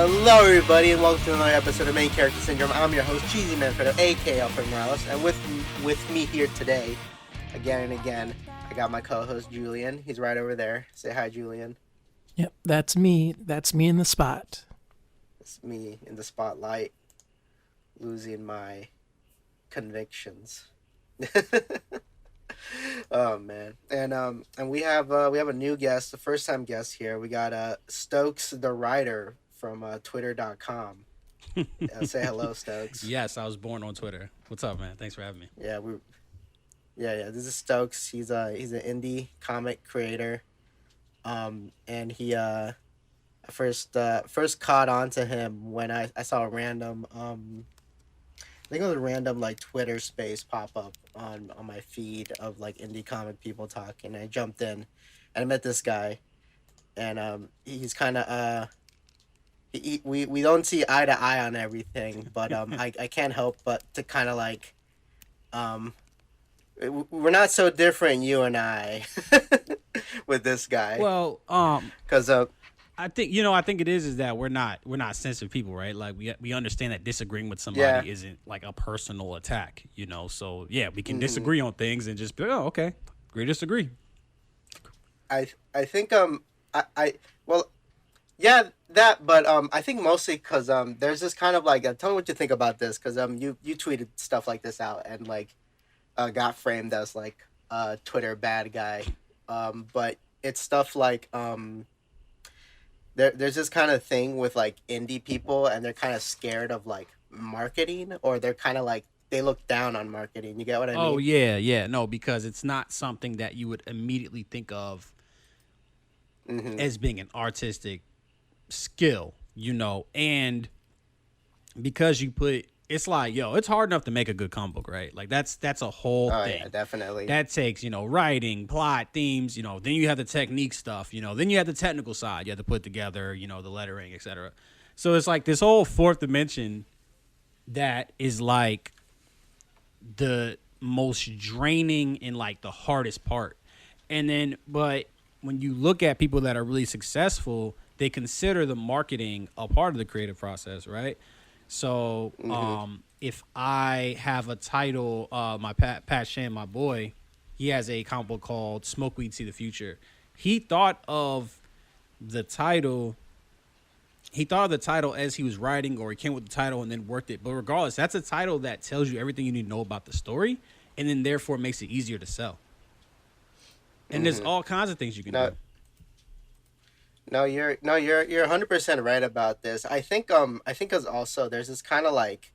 Hello, everybody, and welcome to another episode of Main Character Syndrome. I'm your host, Cheesymanfredo, aka Alfred Morales, and with me here today, again and again, I got my co-host Julian. He's right over there. Say hi, Julian. Yep, that's me. That's me in the spot. It's me in the spotlight, losing my convictions. Oh man, and we have a new guest, the first time guest here. We got Stokes, the writer from Twitter.com. Say hello, Stokes. Yes, I was born on Twitter. What's up, man? Thanks for having me. Yeah. This is Stokes. He's an indie comic creator, and he first caught on to him when I saw a random I think it was a random like Twitter space pop up on my feed of like indie comic people talking. I jumped in, and I met this guy, and he's kind of we don't see eye to eye on everything, but I can't help but to kind of like we're not so different, you and I, with this guy. Well, because I think it is that we're not sensitive people, right? Like we understand that disagreeing with somebody isn't like a personal attack, you know. So yeah, we can disagree on things and just be, oh, okay, agree, disagree. I think I well, yeah, that, but I think mostly because there's this kind of like tell me what you think about this, because you tweeted stuff like this out and like got framed as like Twitter bad guy, but it's stuff like there's this kind of thing with like indie people, and they're kind of scared of like marketing, or they're kind of like they look down on marketing. You get what I mean? Oh yeah, no, because it's not something that you would immediately think of as being an artistic skill, you know, and because you put it's like, yo, it's hard enough to make a good comic book, right? Like that's a whole thing. Yeah, definitely. That takes, writing, plot, themes, then you have the technique stuff, then you have the technical side. You have to put together, the lettering, etc. So it's like this whole fourth dimension that is like the most draining and like the hardest part. And then, but when you look at people that are really successful, they consider the marketing a part of the creative process, right? So if I have a title, my Pat Shan, my boy, he has a comic book called Smoke Weed, See the Future. He thought of the title as he was writing, or he came with the title and then worked it. But regardless, that's a title that tells you everything you need to know about the story, and then therefore makes it easier to sell. And there's all kinds of things you can do. No, you're 100% right about this. I think cause also there's this kind of like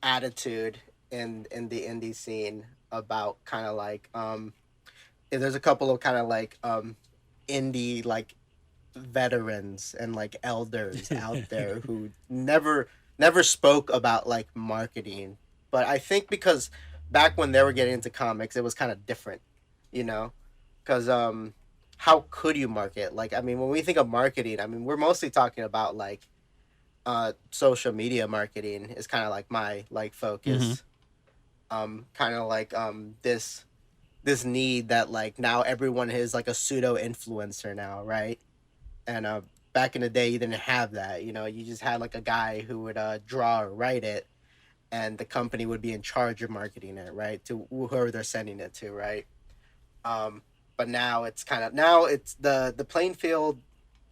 attitude in the indie scene about kind of like there's a couple of kind of like indie like veterans and like elders out there who never spoke about like marketing. But I think because back when they were getting into comics, it was kind of different, because how could you market? Like, I mean, when we think of marketing, I mean, we're mostly talking about like social media marketing is kind of like my like focus. Kind of like this need that like now everyone is like a pseudo influencer now, right? And back in the day, you didn't have that. You just had like a guy who would draw or write it, and the company would be in charge of marketing it, right, to whoever they're sending it to, right? But now it's the playing field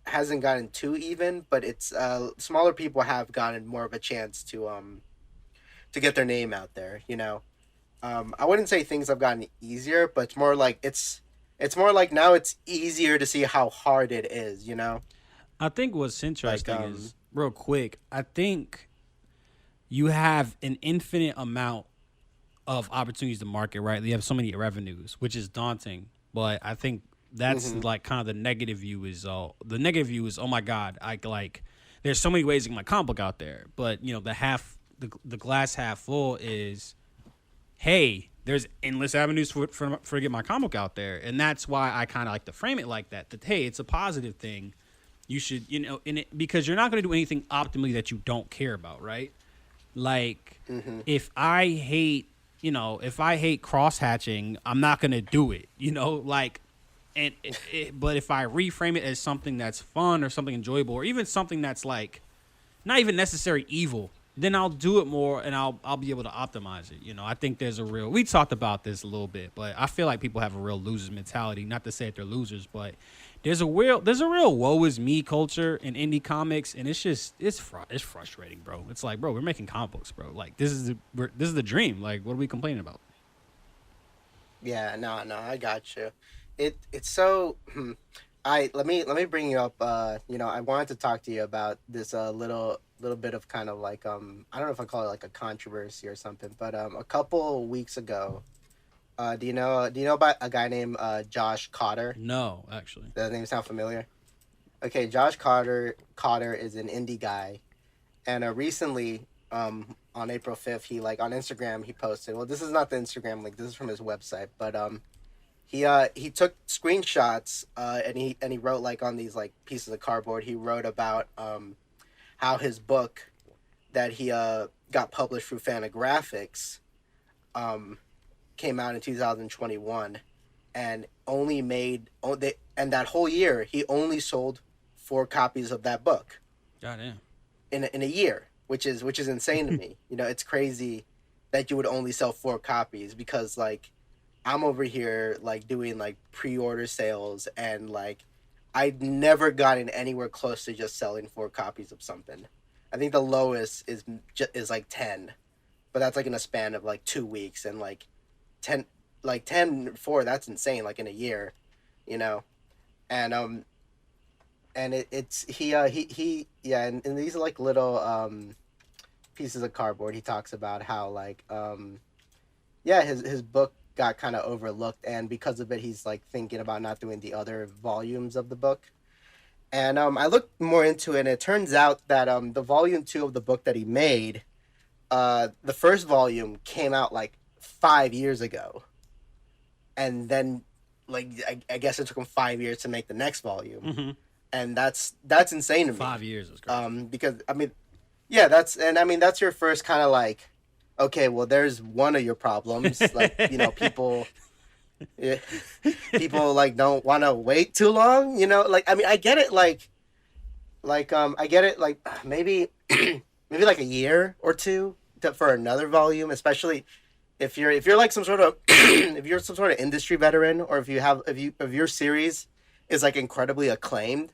hasn't gotten too even, but it's smaller people have gotten more of a chance to get their name out there. I wouldn't say things have gotten easier, but it's more like now it's easier to see how hard it is. I think what's interesting is, real quick, I think you have an infinite amount of opportunities to market, right? You have so many revenues, which is daunting. But I think that's like kind of the negative view is, oh my God, there's so many ways to get my comic book out there. But the glass half full is, hey, there's endless avenues for to get my comic book out there, and that's why I kind of like to frame it like that. That hey, it's a positive thing. You should because you're not going to do anything optimally that you don't care about, right? Like if I hate. If I hate cross hatching, I'm not gonna do it. But if I reframe it as something that's fun or something enjoyable, or even something that's like not even necessary evil, then I'll do it more and I'll be able to optimize it. I think there's a real we talked about this a little bit, but I feel like people have a real losers mentality. Not to say that they're losers, but there's a real woe is me culture in indie comics, and it's frustrating, bro. It's like, bro, we're making comic books, bro. Like this is the dream. Like, what are we complaining about? Yeah, no, no, I got you. It's so. I let me bring you up. I wanted to talk to you about this little bit of kind of like I don't know if I call it like a controversy or something, but a couple weeks ago, do you know about a guy named Josh Cotter? No, actually. Does that name sound familiar? Okay, Josh Cotter is an indie guy, and recently, on April 5th, he like on Instagram he posted. Well, this is not the Instagram link. This is from his website, but he took screenshots and he wrote like on these like pieces of cardboard. He wrote about how his book that he got published through Fantagraphics um came out in 2021 and only made and that whole year he only sold 4 copies of that book Goddamn. in a year, which is insane to me. It's crazy that you would only sell 4 copies because like I'm over here like doing like pre-order sales and like I've never gotten anywhere close to just selling 4 copies of something. I think the lowest is like 10, but that's like in a span of like 2 weeks and like 10 like 10 4 that's insane like in a year, you know. And it's he yeah, and these are like little pieces of cardboard. He talks about how like yeah, his book got kind of overlooked, and because of it he's like thinking about not doing the other volumes of the book. And I looked more into it and it turns out that the volume 2 of the book that he made, the first volume came out like 5 years ago, and then like I guess it took him 5 years to make the next volume. Mm-hmm. And that's insane to me. 5 years is crazy. Because I mean, yeah, that's your first kind of like, okay, well, there's one of your problems. Like, people, yeah, people like don't want to wait too long. Like I mean, I get it. I get it. Like maybe maybe like a year or two for another volume, especially if you're like some sort of if you're some sort of industry veteran, or if your series is like incredibly acclaimed,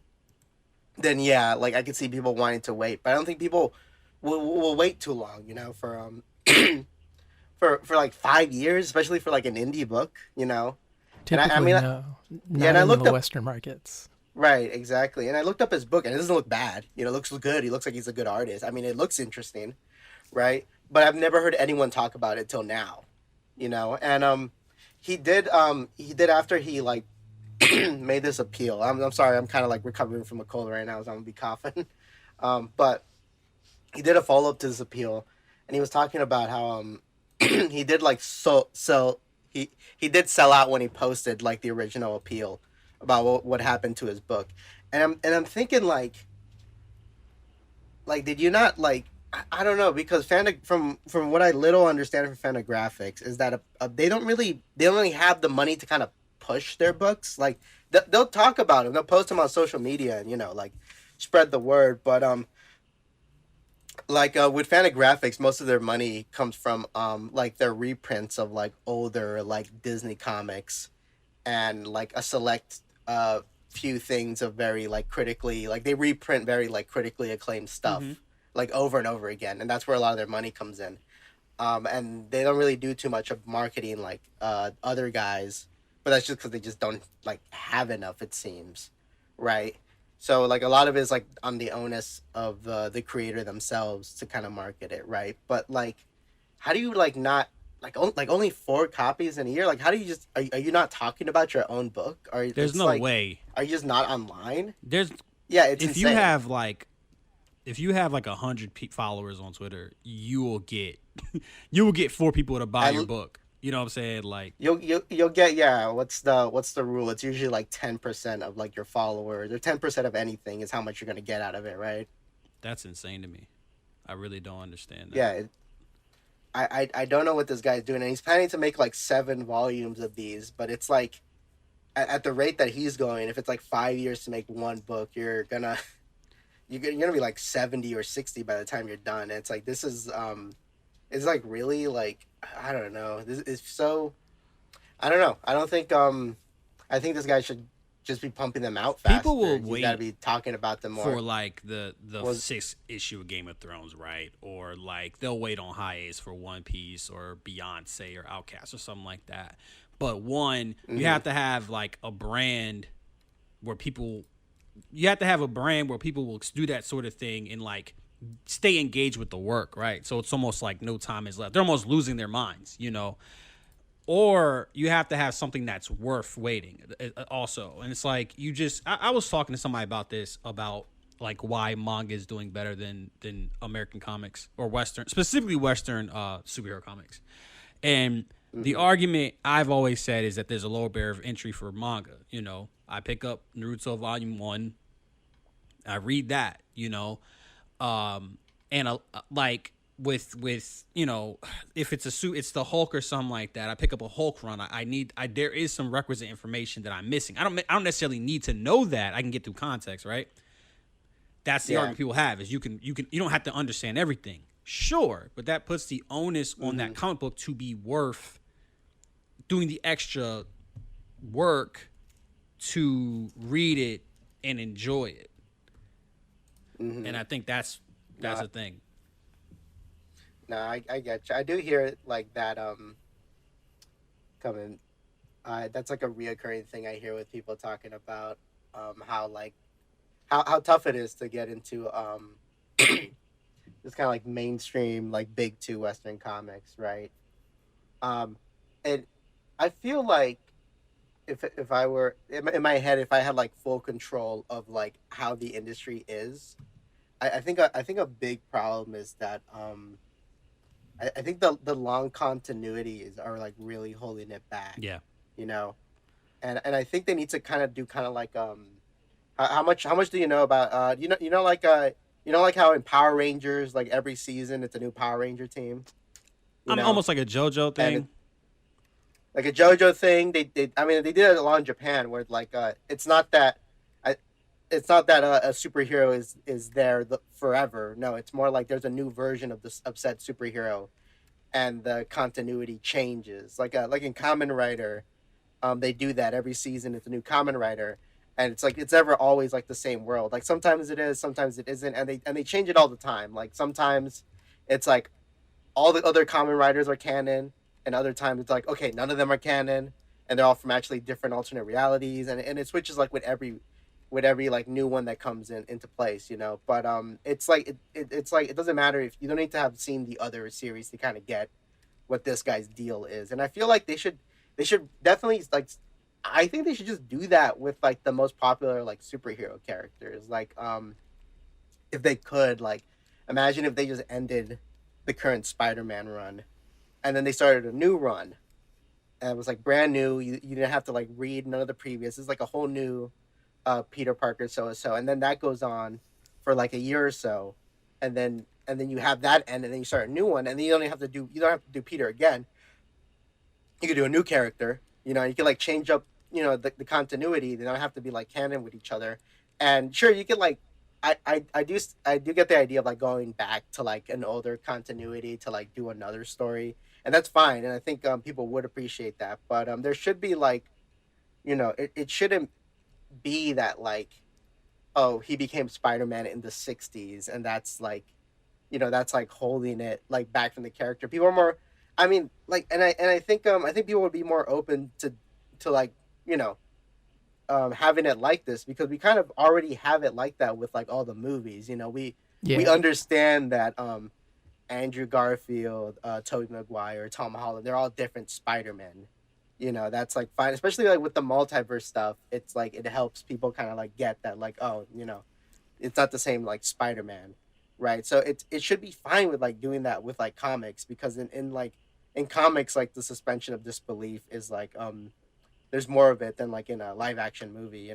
then yeah, like I could see people wanting to wait. But I don't think people will wait too long, for for like 5 years, especially for like an indie book. And I Typically, mean, no, yeah, not and I in the looked up Western markets. right, exactly, and I looked up his book, and it doesn't look bad. It looks good. He looks like he's a good artist. I mean, it looks interesting, right? But I've never heard anyone talk about it till now. And he did after he like made this appeal. I'm sorry, I'm kind of like recovering from a cold right now, so I'm gonna be coughing. But he did a follow up to this appeal, and he was talking about how he did like he did sell out when he posted like the original appeal about what happened to his book, and I'm thinking like did you not like I don't know, because from what I little understand from Fantagraphics is that they don't really have the money to kind of push their books. Like they'll talk about them, they'll post them on social media and like spread the word. But like with Fantagraphics, most of their money comes from like their reprints of like older like Disney comics and like a select few things of very like critically like they reprint very like critically acclaimed stuff Mm-hmm. like over and over again, and that's where a lot of their money comes in. And they don't really do too much of marketing like other guys, but that's just because they just don't like have enough, it seems, right? So like a lot of it is like on the onus of the creator themselves to kind of market it, right? But like, how do you like not like only 4 copies in a year? Like, how do you just are you not talking about your own book? Or There's it's no like, way. are you just not online? There's Yeah, it's if you insane. have like if you have like 100 followers on Twitter, you will get you will get 4 people to buy I, your book. You know what I'm saying? Like you'll get, yeah. What's the rule? It's usually like 10% of like your followers, or 10% of anything is how much you're gonna get out of it, right? that's insane to me. I really don't understand that. Yeah. I don't know what this guy's doing, and he's planning to make like 7 volumes of these, but it's like at the rate that he's going, if it's like 5 years to make one book, you're gonna be like 70 or 60 by the time you're done. And it's like this is it's like really like I don't know. This is so I don't know. I think this guy should just be pumping them out People will faster. He's got to wait be talking about them for more. like the Was sixth issue of Game of Thrones, right? Or like they'll wait on hiatus for One Piece or Beyonce or Outkast or something like that. But one, you mm-hmm, have to have like a brand where people you have to have a brand where people will do that sort of thing and like stay engaged with the work, right? So it's almost like no time is left. They're almost losing their minds, you know. Or you have to have something that's worth waiting also. And it's like you just I was talking to somebody about this about like why manga is doing better than American comics or Western, specifically Western superhero comics. And the mm-hmm, argument I've always said is that there's a lower barrier of entry for manga. You know, I pick up Naruto Volume 1, I read that, you know, and like with you know, if it's a suit, it's the Hulk or something like that. I pick up a Hulk run. I need there is some requisite information that I'm missing. I don't necessarily need to know that. I can get through context, right? That's the yeah, argument people have is you don't have to understand everything. Sure, but that puts the onus on mm-hmm, that comic book to be worth doing the extra work to read it and enjoy it. mm-hmm. And I think that's No, a thing. no, I get you. I do hear it like that. Coming. That's like a reoccurring thing I hear with people talking about how like how tough it is to get into this kind of like mainstream like big two Western comics, right? Um, and I feel like if I were in my head, if I had like full control of like how the industry is, I think a big problem is that I think the long continuities are like really holding it back, Yeah. you know, and I think they need to kind of do kind of like how much do you know about you know like how in Power Rangers like every season it's a new Power Ranger team, you I'm know, almost like a JoJo and it, thing. like a JoJo thing. They I mean they did it a lot in Japan where like it's not that I it's not that a superhero is there forever. No, it's more like there's a new version of this of said superhero, and the continuity changes. Like in Kamen Rider, they do that every season. It's a new Kamen Rider, and it's like it's never always like the same world. Like sometimes it is, sometimes it isn't, and they change it all the time. Like sometimes it's like all the other Kamen Riders are canon, and other times it's like okay, none of them are canon, and they're all from actually different alternate realities, and it switches like with every like new one that comes in into place, you know. But it's like it's like it doesn't matter if you don't need to have seen the other series to kind of get what this guy's deal is. And I feel like they should definitely like I think they should just do that with like the most popular like superhero characters. Like if they could like imagine if they just ended the current Spider-Man run and then they started a new run and it was like brand new. You didn't have to like read none of the previous. It's like a whole new Peter Parker so and so, and then that goes on for like a year or so, and then you have that end, and then you start a new one, and then you don't have to do Peter again. You could do a new character. You know, you could like change up the continuity. They don't have to be like canon with each other. And sure, you could like I do get the idea of like going back to like an older continuity to like do another story, and that's fine. And I think people would appreciate that. But there should be like it shouldn't be that like oh he became Spider-Man in the 60s and that's like that's like holding it like back from the character. People are more I mean like and I think people would be more open to like you know having it like this because we kind of already have it like that with like all the movies. We Yeah. understand that Andrew Garfield, Tobey Maguire, Tom Holland, they're all different Spider-Men. That's like fine, especially like with the multiverse stuff. It's like it helps people kind of like get that like oh it's not the same like Spider-Man, right? So it should be fine with like doing that with like comics because in comics like the suspension of disbelief is like there's more of it than like in a live action movie.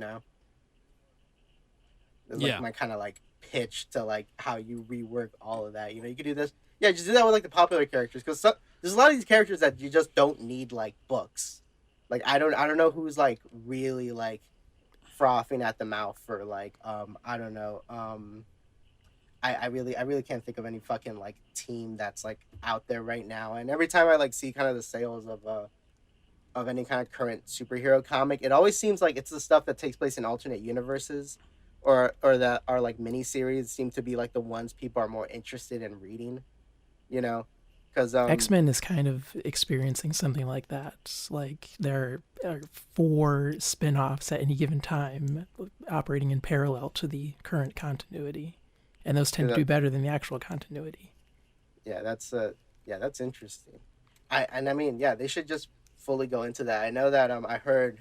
There's like Yeah. my kind of like pitch to like how you rework all of that. You could do this. Yeah, just do that with like the popular characters because there's a lot of these characters that you just don't need like books. Like I don't know who's like really like frothing at the mouth for like I don't know I really can't think of any fucking like team that's like out there right now. And every time I like see kind of the sales of any kind of current superhero comic, it always seems like it's the stuff that takes place in alternate universes, or that are like miniseries seem to be like the ones people are more interested in reading. You know, because X-Men is kind of experiencing something like that. Like there are 4 spin-offs at any given time operating in parallel to the current continuity. And those tend to do better than the actual continuity. yeah, that's interesting. I mean, yeah, they should just fully go into that. I know that I heard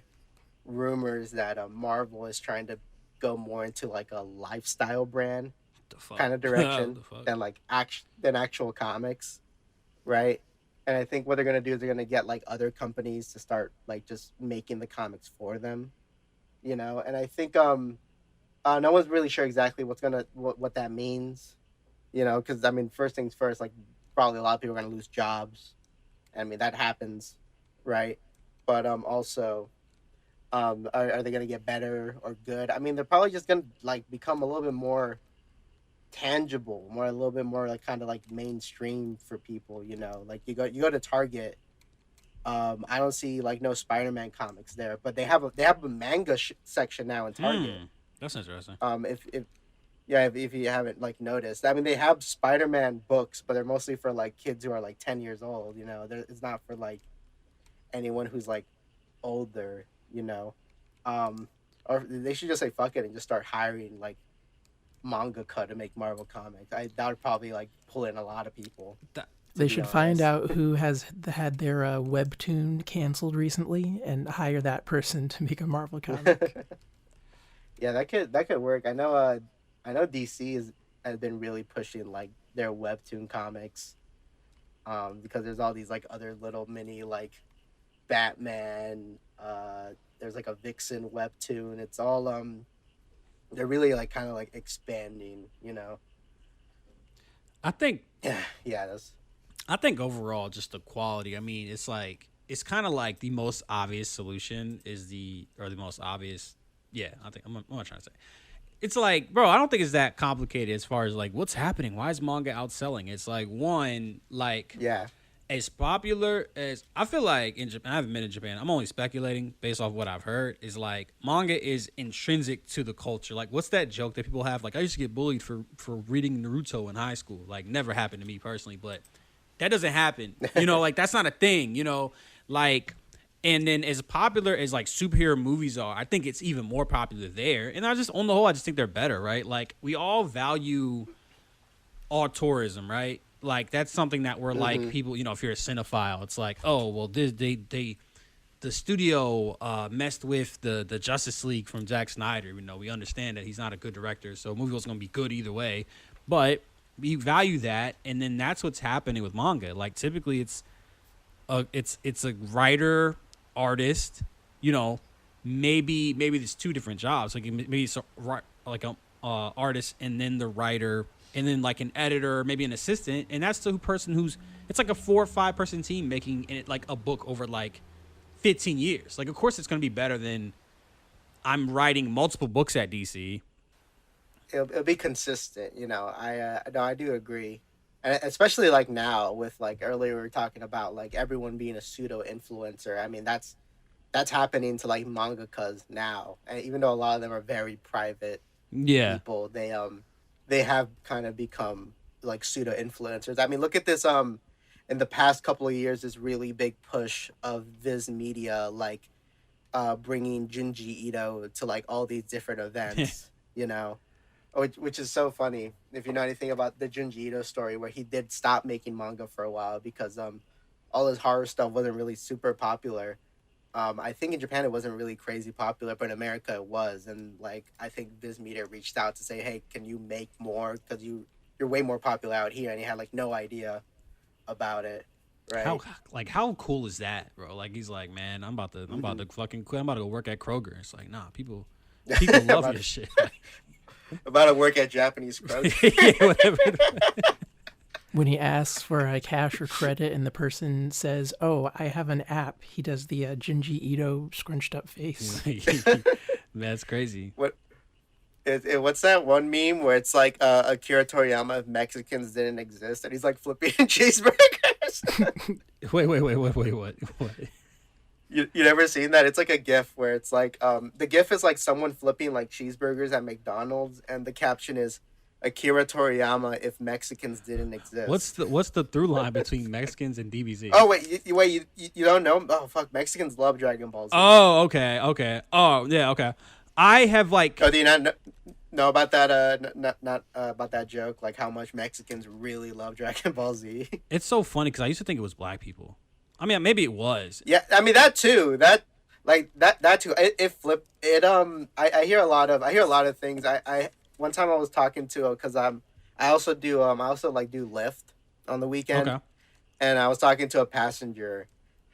rumors that Marvel is trying to go more into like a lifestyle brand The fuck? kind of direction The fuck? than like than actual comics, right? And I think what they're gonna do is they're gonna get like other companies to start like just making the comics for them, you know. And I think no one's really sure exactly what that means, you know, because I mean, first things first, like probably a lot of people are gonna lose jobs. I mean, that happens, right? But also, are they gonna get better or good? I mean, they're probably just gonna like become a little bit more tangible, more a little bit more like kind of like mainstream for people, you know. Like you go to Target, I don't see like no Spider-Man comics there, but they have a manga section now in Target. That's interesting. If yeah, if you haven't like noticed, I mean, they have Spider-Man books, but they're mostly for like kids who are like 10 years old. You know, it's not for like anyone who's like older. You know, um, or they should just say fuck it and just start hiring like mangaka to make Marvel comics. That would probably like pull in a lot of people. That, To They be should find honest, out who has had their webtoon canceled recently and hire that person to make a Marvel comic. yeah, that could work. I know DC has been really pushing like their webtoon comics, because there's all these like other little mini like Batman. There's like a Vixen webtoon. It's all they're really like kind of like expanding, you know. I think Yeah, yeah, that's I think overall, just the quality. I mean, it's like it's kind of like the most obvious solution is the most obvious. Yeah, I think I'm not trying to say. It's like, bro, I don't think it's that complicated as far as like what's happening. Why is manga outselling? It's like one, like yeah. as popular as I feel like in Japan. I haven't been in Japan. I'm only speculating based off what I've heard. Is like manga is intrinsic to the culture. Like, what's that joke that people have? Like, I used to get bullied for reading Naruto in high school. Like, never happened to me personally, but that doesn't happen. You know, like that's not a thing. You know, like. And then as popular as like superhero movies are, I think it's even more popular there. And I just on the whole, I just think they're better, right? Like we all value tourism, right? Like that's something that we're like Mm-hmm. people, you know, if you're a cinephile, it's like, oh well, they the studio messed with the Justice League from Zack Snyder. You know, we understand that he's not a good director, so a movie was gonna be good either way. But we value that, and then that's what's happening with manga. Like typically, it's a writer artist, you know, maybe there's 2 different jobs. Like maybe it's like a artist and then the writer and then like an editor, maybe an assistant, and that's the person who's it's like a 4 or 5 person team making it like a book over like 15 years. Like of course it's going to be better than I'm writing multiple books at DC. It'll be consistent, you know. No, I do agree, and especially like now with like earlier we were talking about like everyone being a pseudo influencer. I mean that's happening to like mangakas now, and even though a lot of them are very private Yeah. people, they have kind of become like pseudo influencers. I mean, look at this in the past couple of years, this really big push of Viz Media like bringing Junji Ito to like all these different events, you know, which is so funny. If you know anything about the Junji Ito story, where he did stop making manga for a while because all his horror stuff wasn't really super popular. I think in Japan it wasn't really crazy popular, but in America it was, and like I think Viz Media reached out to say, "Hey, can you make more? Because you're way more popular out here," and he had like no idea about it, How right? how cool is that, bro? Like he's like, man, I'm about Hmm. to fucking quit. I'm about to go work at Kroger. It's like, nah, people love about your shit. about to work at Japanese Kroger. Yeah, whatever. When he asks for a cash or credit and the person says, "Oh, I have an app," he does the Junji Ito scrunched up face. That's crazy. What What's that one meme where it's like Akira Toriyama if Mexicans didn't exist, and he's like flipping cheeseburgers. What? You never seen that? It's like a GIF where it's like the GIF is like someone flipping like cheeseburgers at McDonald's, and the caption is Akira Toriyama if Mexicans didn't exist. What's the through line between Mexicans and DBZ? Oh wait, you don't know? Oh fuck, Mexicans love Dragon Ball Z. Oh, okay. Oh, yeah, okay. I have like Oh, do you not know about that? Not about that joke, like how much Mexicans really love Dragon Ball Z. it's so funny because I used to think it was black people. I mean, maybe it was. Yeah, I mean that too. That too. It flipped. I hear a lot of things. I one time I was talking to because I also like do Lyft on the weekend, Okay. and I was talking to a passenger,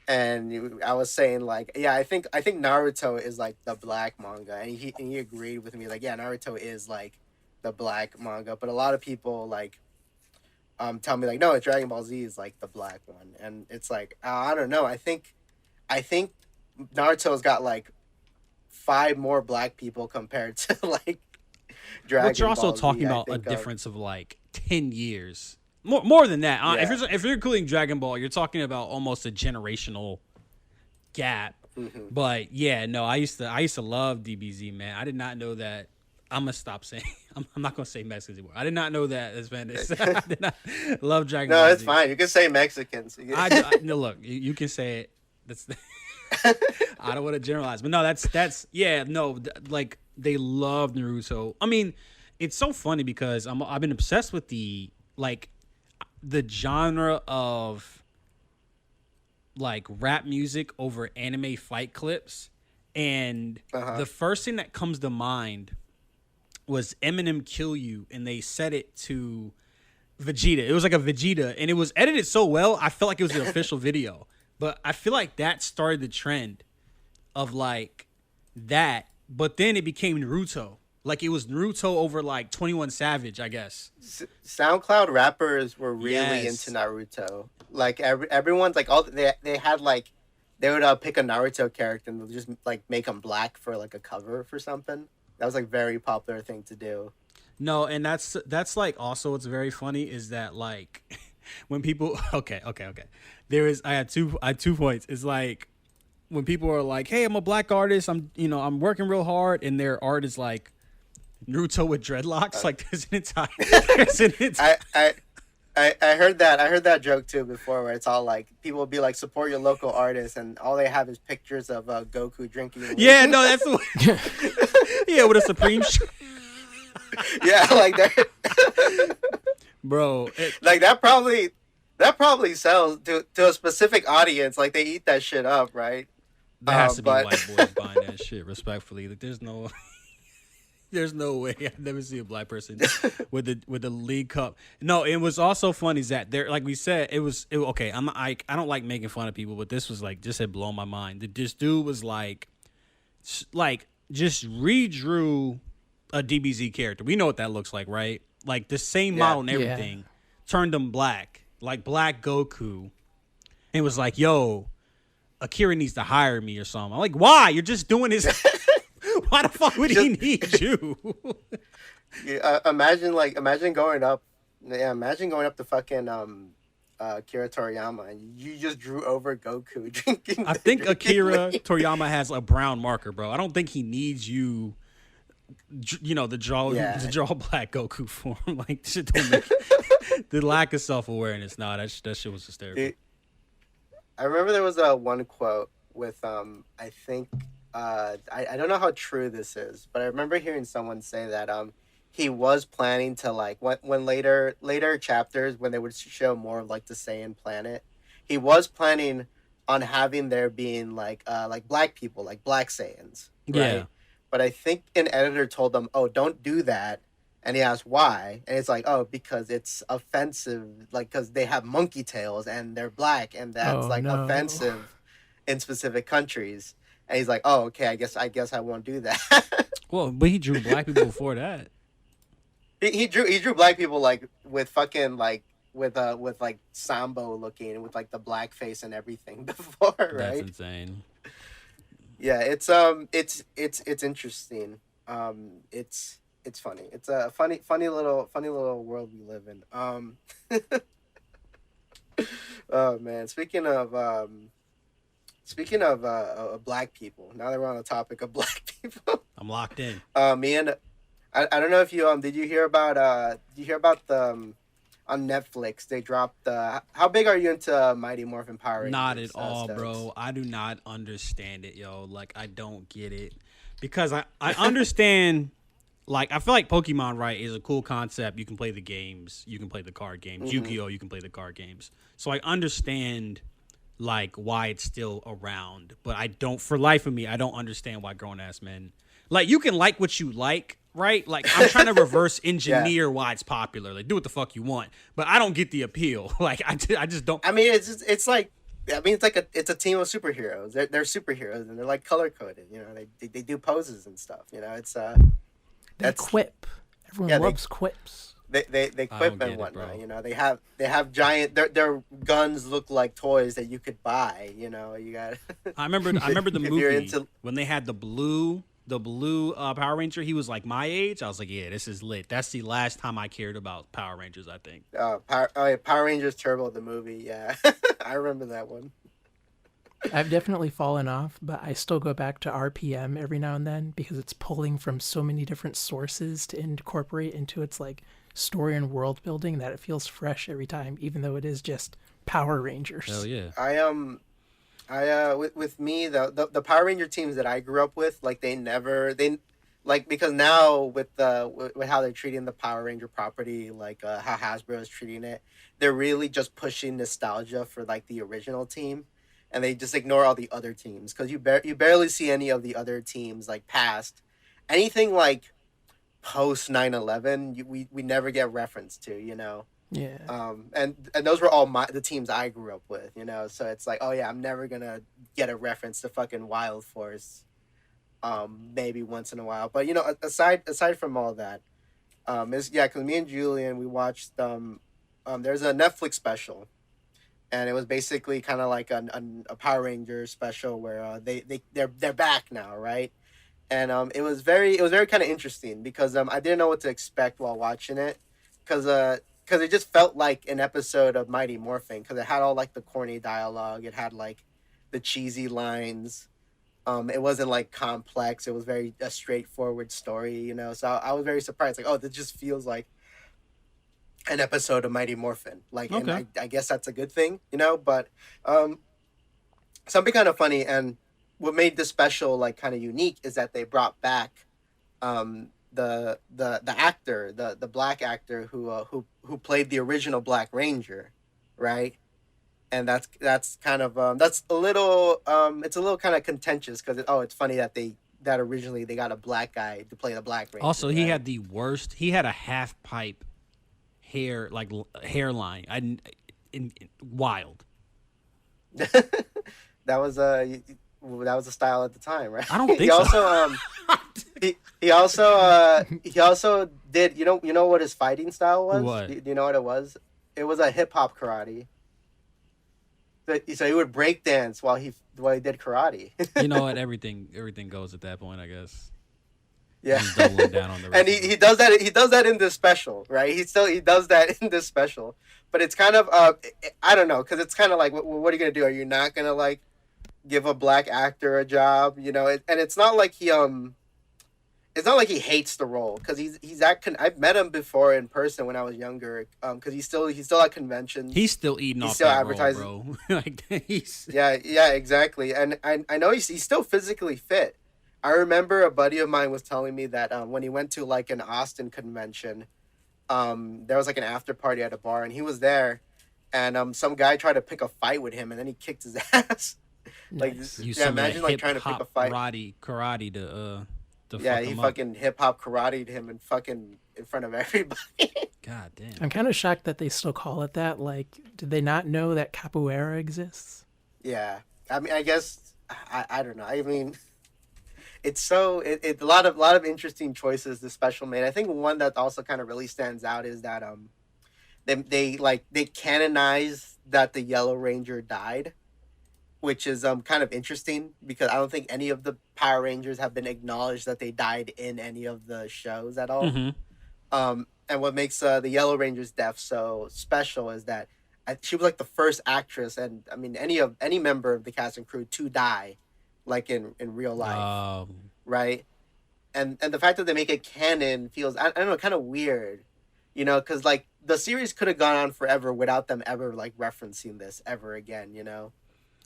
and I was saying like, yeah, I think Naruto is like the black manga, and he agreed with me like, yeah, Naruto is like the black manga, but a lot of people like tell me like, no, Dragon Ball Z is like the black one, and it's like I don't know. I think Naruto's got like five more black people compared to like But you're Dragon also Ball Z. talking I about a think difference of like 10 years. More than that. yeah. If you're including Dragon Ball, you're talking about almost a generational gap. Hmm. But yeah, no, I used to love DBZ, man. I did not know that. I'm gonna stop saying. I'm not gonna say Mexicans anymore. I did not know that as Spanish. I did not love Dragon No, Ball it's Z. fine. You can say Mexicans. No, look, you can say it. That's. I don't want to generalize, but no, that's yeah, no, like they love Naruto. I mean, it's so funny because I've been obsessed with like the genre of like rap music over anime fight clips, and Uh-huh. the first thing that comes to mind was Eminem Kill You, and they set it to Vegeta. It was like a Vegeta, and it was edited so well. I felt like it was the official video, but I feel like that started the trend of like that. But then it became Naruto. Like it was Naruto over like 21 Savage, I guess. SoundCloud rappers were really Yes. into Naruto. Like everyone's like all they had like they would pick a Naruto character and they'll just like make him black for like a cover for something. That was like very popular thing to do. No, and that's like also what's very funny is that like when people okay. There is I had 2 points. It's like when people are like, "Hey, I'm a black artist. I'm working real hard," and their art is like Naruto with dreadlocks. Like there's an entire I, I heard that. I heard that joke too before, where it's all like people will be like support your local artists, and all they have is pictures of Goku drinking. Lean. yeah, no, that's yeah with a supreme Yeah, like that. bro. Like that probably sells to a specific audience. Like they eat that shit up, right? There has to be But white boys buying that shit. Respectfully, like there's no way I've never seen a black person with the league cup. No, it was also funny is that there, like we said, okay. I don't like making fun of people, but this was like just had blown my mind. This dude was like just redrew a DBZ character. We know what that looks like, right? Like the same Yeah. model and everything, turned him black, like Black Goku, and was like, "Yo, Akira needs to hire me or something." I'm like, "Why? You're just doing his." Why the fuck would he need you? yeah, imagine going up. Yeah, imagine going up to fucking Akira Toriyama and you just drew over Goku drinking. I think drinking Akira lean. Toriyama has a brown marker, bro. I don't think he needs you. To draw Yeah. Black Goku for him. Like shit don't make the lack of self awareness. Nah, that shit was hysterical. I remember there was a one quote with I think I don't know how true this is, but I remember hearing someone say that he was planning to like when later chapters when they would show more of like the Saiyan planet, he was planning on having there being like black people, like black Saiyans, right? Yeah. But I think an editor told them, "Oh, don't do that." And he asked why, and it's like, "Oh, because it's offensive, like because they have monkey tails and they're black, and that's Oh, like no. offensive in specific countries." And he's like, "Oh, okay, I guess I won't do that." Well, but he drew black people before that. he drew black people like with fucking like with like Sambo looking with like the black face and everything before, That's right? insane. Yeah, it's interesting. It's it's funny. It's a funny little world we live in. Oh man, speaking of black people. Now that we're on the topic of black people, I'm locked in. me and I don't know if you did you hear about the on Netflix they dropped the how big are you into Mighty Morphin Power Not at Rangers, all, Stokes? bro. I do not understand it, yo. Like I don't get it. Because I understand like I feel like Pokemon, right, is a cool concept. You can play the games, you can play the card games. Mm-hmm. Yu-Gi-Oh, you can play the card games. So I understand like why it's still around, but I don't for life of me, I don't understand why grown ass men like you can like what you like, right? Like I'm trying to reverse Yeah. engineer why it's popular. Like do what the fuck you want, but I don't get the appeal. Like I just don't. I mean, it's like I mean, it's a team of superheroes. They're superheroes and they're like color coded. You know, they do poses and stuff. You know, it's They that's quip. Everyone yeah loves quips. they I quip don't get and it, whatnot. bro. You know, they have giant their guns look like toys that you could buy. You know, you got I remember the if you're movie into when they had the blue Power Ranger. He was like my age. I was like, yeah, this is lit. That's the last time I cared about Power Rangers, I think. Power Rangers Turbo the movie. Yeah, I remember that one. I've definitely fallen off, but I still go back to RPM every now and then because it's pulling from so many different sources to incorporate into its like story and world building that it feels fresh every time, even though it is just Power Hell Rangers. yeah. With me the Power Ranger teams that I grew up with like they like because now with how they're treating the Power Ranger property like how Hasbro is treating it, they're really just pushing nostalgia for like the original team, and they just ignore all the other teams because you barely see any of the other teams like past anything like post 9/11. We never get reference to, you know. Yeah. And those were all the teams I grew up with, you know. So it's like, oh yeah, I'm never gonna get a reference to fucking Wild Force, maybe once in a while. But you know, aside from all that, is yeah, because me and Julian we watched there's a Netflix special, and it was basically kind of like a Power Ranger special where they're back now, right? And it was very kind of interesting because I didn't know what to expect while watching it because it just felt like an episode of Mighty Morphin because it had all like the corny dialogue, it had like the cheesy lines. It wasn't like complex. It was very a straightforward story, you know. So I was very surprised, like, oh, this just feels like an episode of Mighty Morphin. Like, and Okay. I guess that's a good thing, you know. But um, something kind of funny and what made this special like kind of unique is that they brought back the actor, the black actor who played the original Black Ranger, right? And that's kind of that's a little it's a little kind of contentious because it's funny that that originally they got a black guy to play the Black Ranger, Also, he right? had the worst. He had a half pipe hair, like hairline. Wild. That was that was a style at the time, right? I don't he think so. also he also did you know what his fighting style was? What? Do you know what it was? It was a hip hop karate. So he would break dance while he did karate. You know what? Everything goes at that point, I guess. Yeah, He's doubling down on the and rest of he it. does that. He does that in this special, right? He does that in this special, but it's kind of I don't know because it's kind of like what are you gonna do? Are you not gonna like give a black actor a job? You know, and it's not like he hates the role because he's at I've met him before in person when I was younger because he's still at conventions. He's still eating He's off still that roll, advertising. bro. Like he's. Yeah, exactly. And I know he's still physically fit. I remember a buddy of mine was telling me that when he went to like an Austin convention, there was like an after party at a bar, and he was there, and some guy tried to pick a fight with him, and then he kicked his ass. Like, Nice. Use yeah, some of imagine that like hip trying to pick a hop fight. karate to Yeah, fuck he him up. fucking hip hop karateed him and fucking in front of everybody. God damn. I'm kind of shocked that they still call it that. Like, did they not know that capoeira exists? Yeah, I mean, I guess I don't know. I mean, it's so a lot of interesting choices this special made. I think one that also kind of really stands out is that they canonized that the Yellow Ranger died, which is kind of interesting because I don't think any of the Power Rangers have been acknowledged that they died in any of the shows at all. Mm-hmm. And what makes the Yellow Ranger's death so special is that she was like the first actress, and I mean any member of the cast and crew to die, like in real life, right? And the fact that they make it canon feels I don't know kind of weird, because like the series could have gone on forever without them ever like referencing this ever again,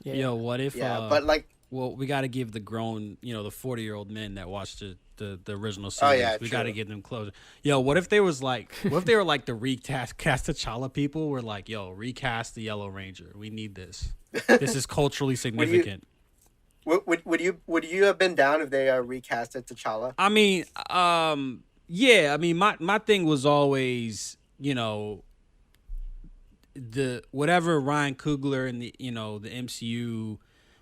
Yo, what if? Yeah, but like, Well, we got to give the grown, the 40-year-old men that watched the original oh series. yeah, We true. got to give them closure. Yo, what if they was like, what if they were like the recast cast T'Challa people? Were like, yo, recast the Yellow Ranger. We need this. This is culturally significant. Would you have been down if they recasted T'Challa? I mean, yeah. I mean, my thing was always, the whatever Ryan Coogler and the MCU,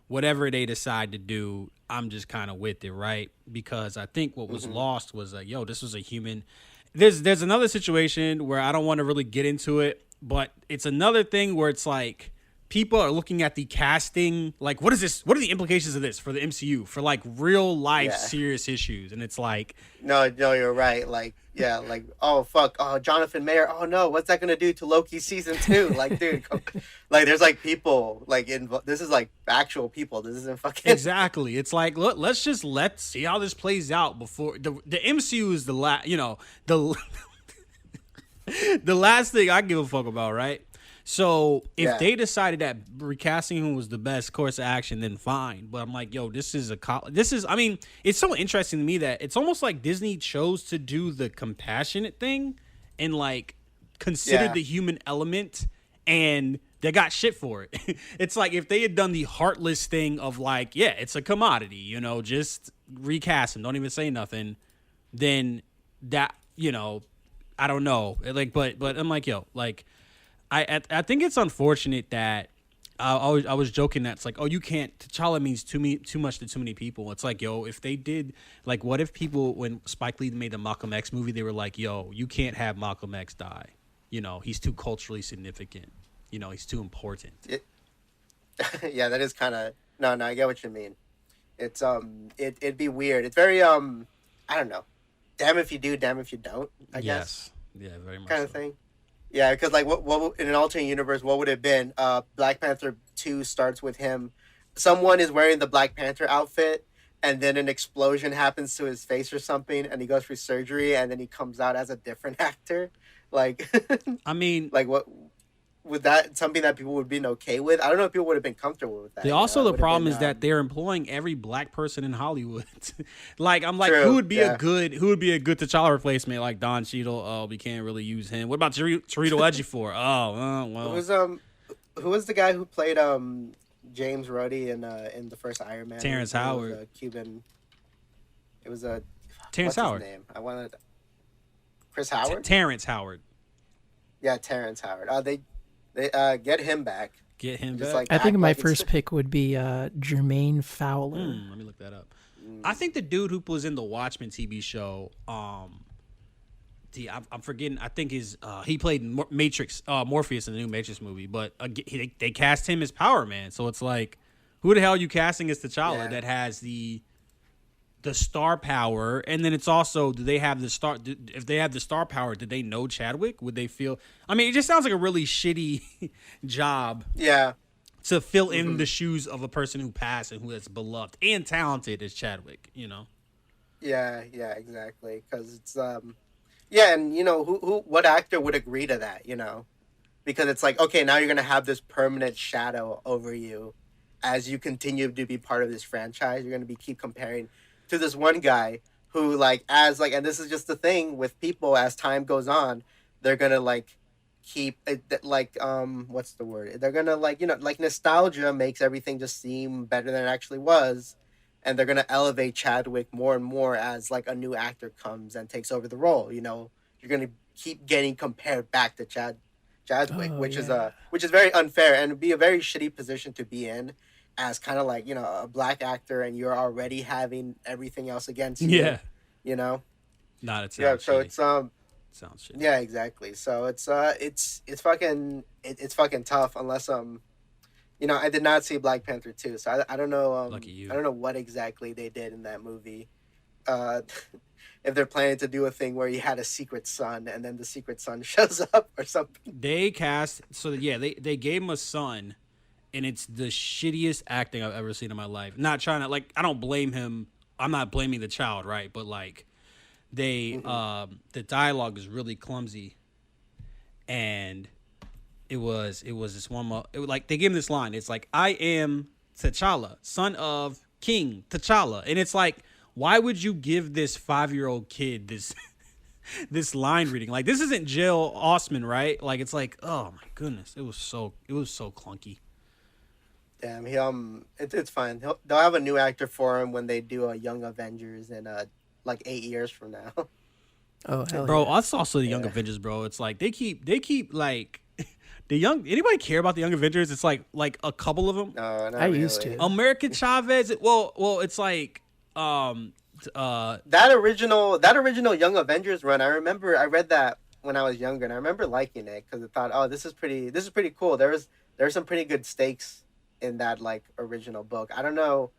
whatever they decide to do, I'm just kind of with it, right? Because I think what was lost was like, yo, this was a human. There's another situation where I don't want to really get into it, but it's another thing where it's like people are looking at the casting, like, what is this? What are the implications of this for the MCU for like real life Yeah. serious issues? And it's like, No, you're right. Like, yeah, like, oh fuck, oh Jonathan Mayer, oh no, what's that gonna do to Loki season 2? Like, dude, like, there's like people like this is like actual people. This isn't fucking exactly. It's like, look, let's see how this plays out before the MCU is the last, the the last thing I give a fuck about, right? So if Yeah. they decided that recasting him was the best course of action, then fine. But I'm like, yo, I mean, it's so interesting to me that it's almost like Disney chose to do the compassionate thing and like considered Yeah. the human element, and they got shit for it. It's like if they had done the heartless thing of like, yeah, it's a commodity, just recast him, don't even say nothing, then that, I don't know. Like, but I'm like, yo, like, I think it's unfortunate that I was joking that it's like, oh, you can't. T'Challa means too much to too many people. It's like, yo, if they did, like, what if people, when Spike Lee made the Malcolm X movie, they were like, yo, you can't have Malcolm X die. He's too culturally significant. He's too important. Yeah, that is kind of no, I get what you mean. It's it'd be weird. It's very I don't know. Damn if you do, damn if you don't. I guess Yes. Yeah, very much kind so. of thing. Yeah, because like what in an alternate universe, what would it have been? Black Panther 2 starts with him. Someone is wearing the Black Panther outfit, and then an explosion happens to his face or something, and he goes for surgery, and then he comes out as a different actor. Like, I mean, like what would that something that people would have been okay with? I don't know if people would have been comfortable with that. the the problem is that they're employing every black person in Hollywood. Like, I'm like, True, who would be yeah. a good T'Challa replacement? Like Don Cheadle. Oh, we can't really use him. What about Torito Ejiofor? Oh, well. Who was the guy who played James Rhodey in the first Iron Man? Terrence It was Howard. a Cuban. It was a Terrence what's Howard. his name? I wanted Chris Howard. Terrence Howard. Yeah, Terrence Howard. They get him back. Get him Just back. like I think act my like it's- first pick would be Jermaine Fowler. Let me look that up. I think the dude who was in the Watchmen TV show, I'm forgetting. I think he played Matrix, Morpheus in the new Matrix movie, but they cast him as Power Man. So it's like, who the hell are you casting as T'Challa Yeah. that has the star power? And then it's also, do they have the star? If they have the star power, did they know Chadwick? Would they feel? I mean, it just sounds like a really shitty job Yeah, to fill in the shoes of a person who passed and who is beloved and talented as Chadwick. yeah, exactly. Because it's yeah, and what actor would agree to that? Because it's like, okay, now you're gonna have this permanent shadow over you as you continue to be part of this franchise. You're gonna keep comparing to this one guy who and this is just the thing with people as time goes on, they're gonna keep it what's the word? They're gonna nostalgia makes everything just seem better than it actually was, and they're gonna elevate Chadwick more and more as a new actor comes and takes over the role. You're gonna keep getting compared back to Chadwick, Oh, which yeah. is very unfair and would be a very shitty position to be in, as kind of a black actor, and you're already having everything else against you. Yeah. You know. Not it. Yeah. So it's sounds shitty. yeah, exactly. So it's fucking tough unless I did not see Black Panther 2, so I don't know. Lucky I you. don't know what exactly they did in that movie. Uh, if they're planning to do a thing where you had a secret son and then the secret son shows up or something. They cast so that, yeah, they gave him a son, and it's the shittiest acting I've ever seen in my life. Not trying to, like, I don't blame him. I'm not blaming the child, right? But like they Hmm. the dialogue is really clumsy, and it was this one it was like they gave him this line. It's like, I am T'Challa, son of King T'Challa, and it's like, why would you give this 5-year-old kid this this line reading? Like, this isn't Jill Osman, right? Like, it's like, oh my goodness, it was so clunky. Damn, it's fine. They'll have a new actor for him when they do a Young Avengers in like 8 years from now. Oh hell Bro, yeah! us also the Young Yeah. Avengers, bro. It's like they keep like the young. Anybody care about the Young Avengers? It's like a couple of them. No, I not used really. to. American Chavez. Well, it's like um uh That original Young Avengers run, I remember I read that when I was younger, and I remember liking it because I thought, oh, this is pretty cool. There were some pretty good stakes in that like original book. I don't know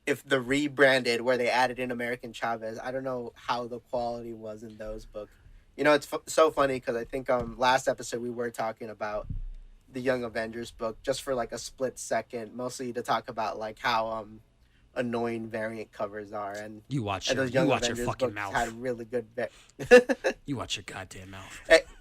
if the rebranded where they added in American Chavez. I don't know how the quality was in those books. It's so funny because I think last episode we were talking about the Young Avengers book just for like a split second, mostly to talk about like how annoying variant covers are, and you watch and your those you Young watch your Avengers fucking books had mouth. really good. You watch your goddamn mouth.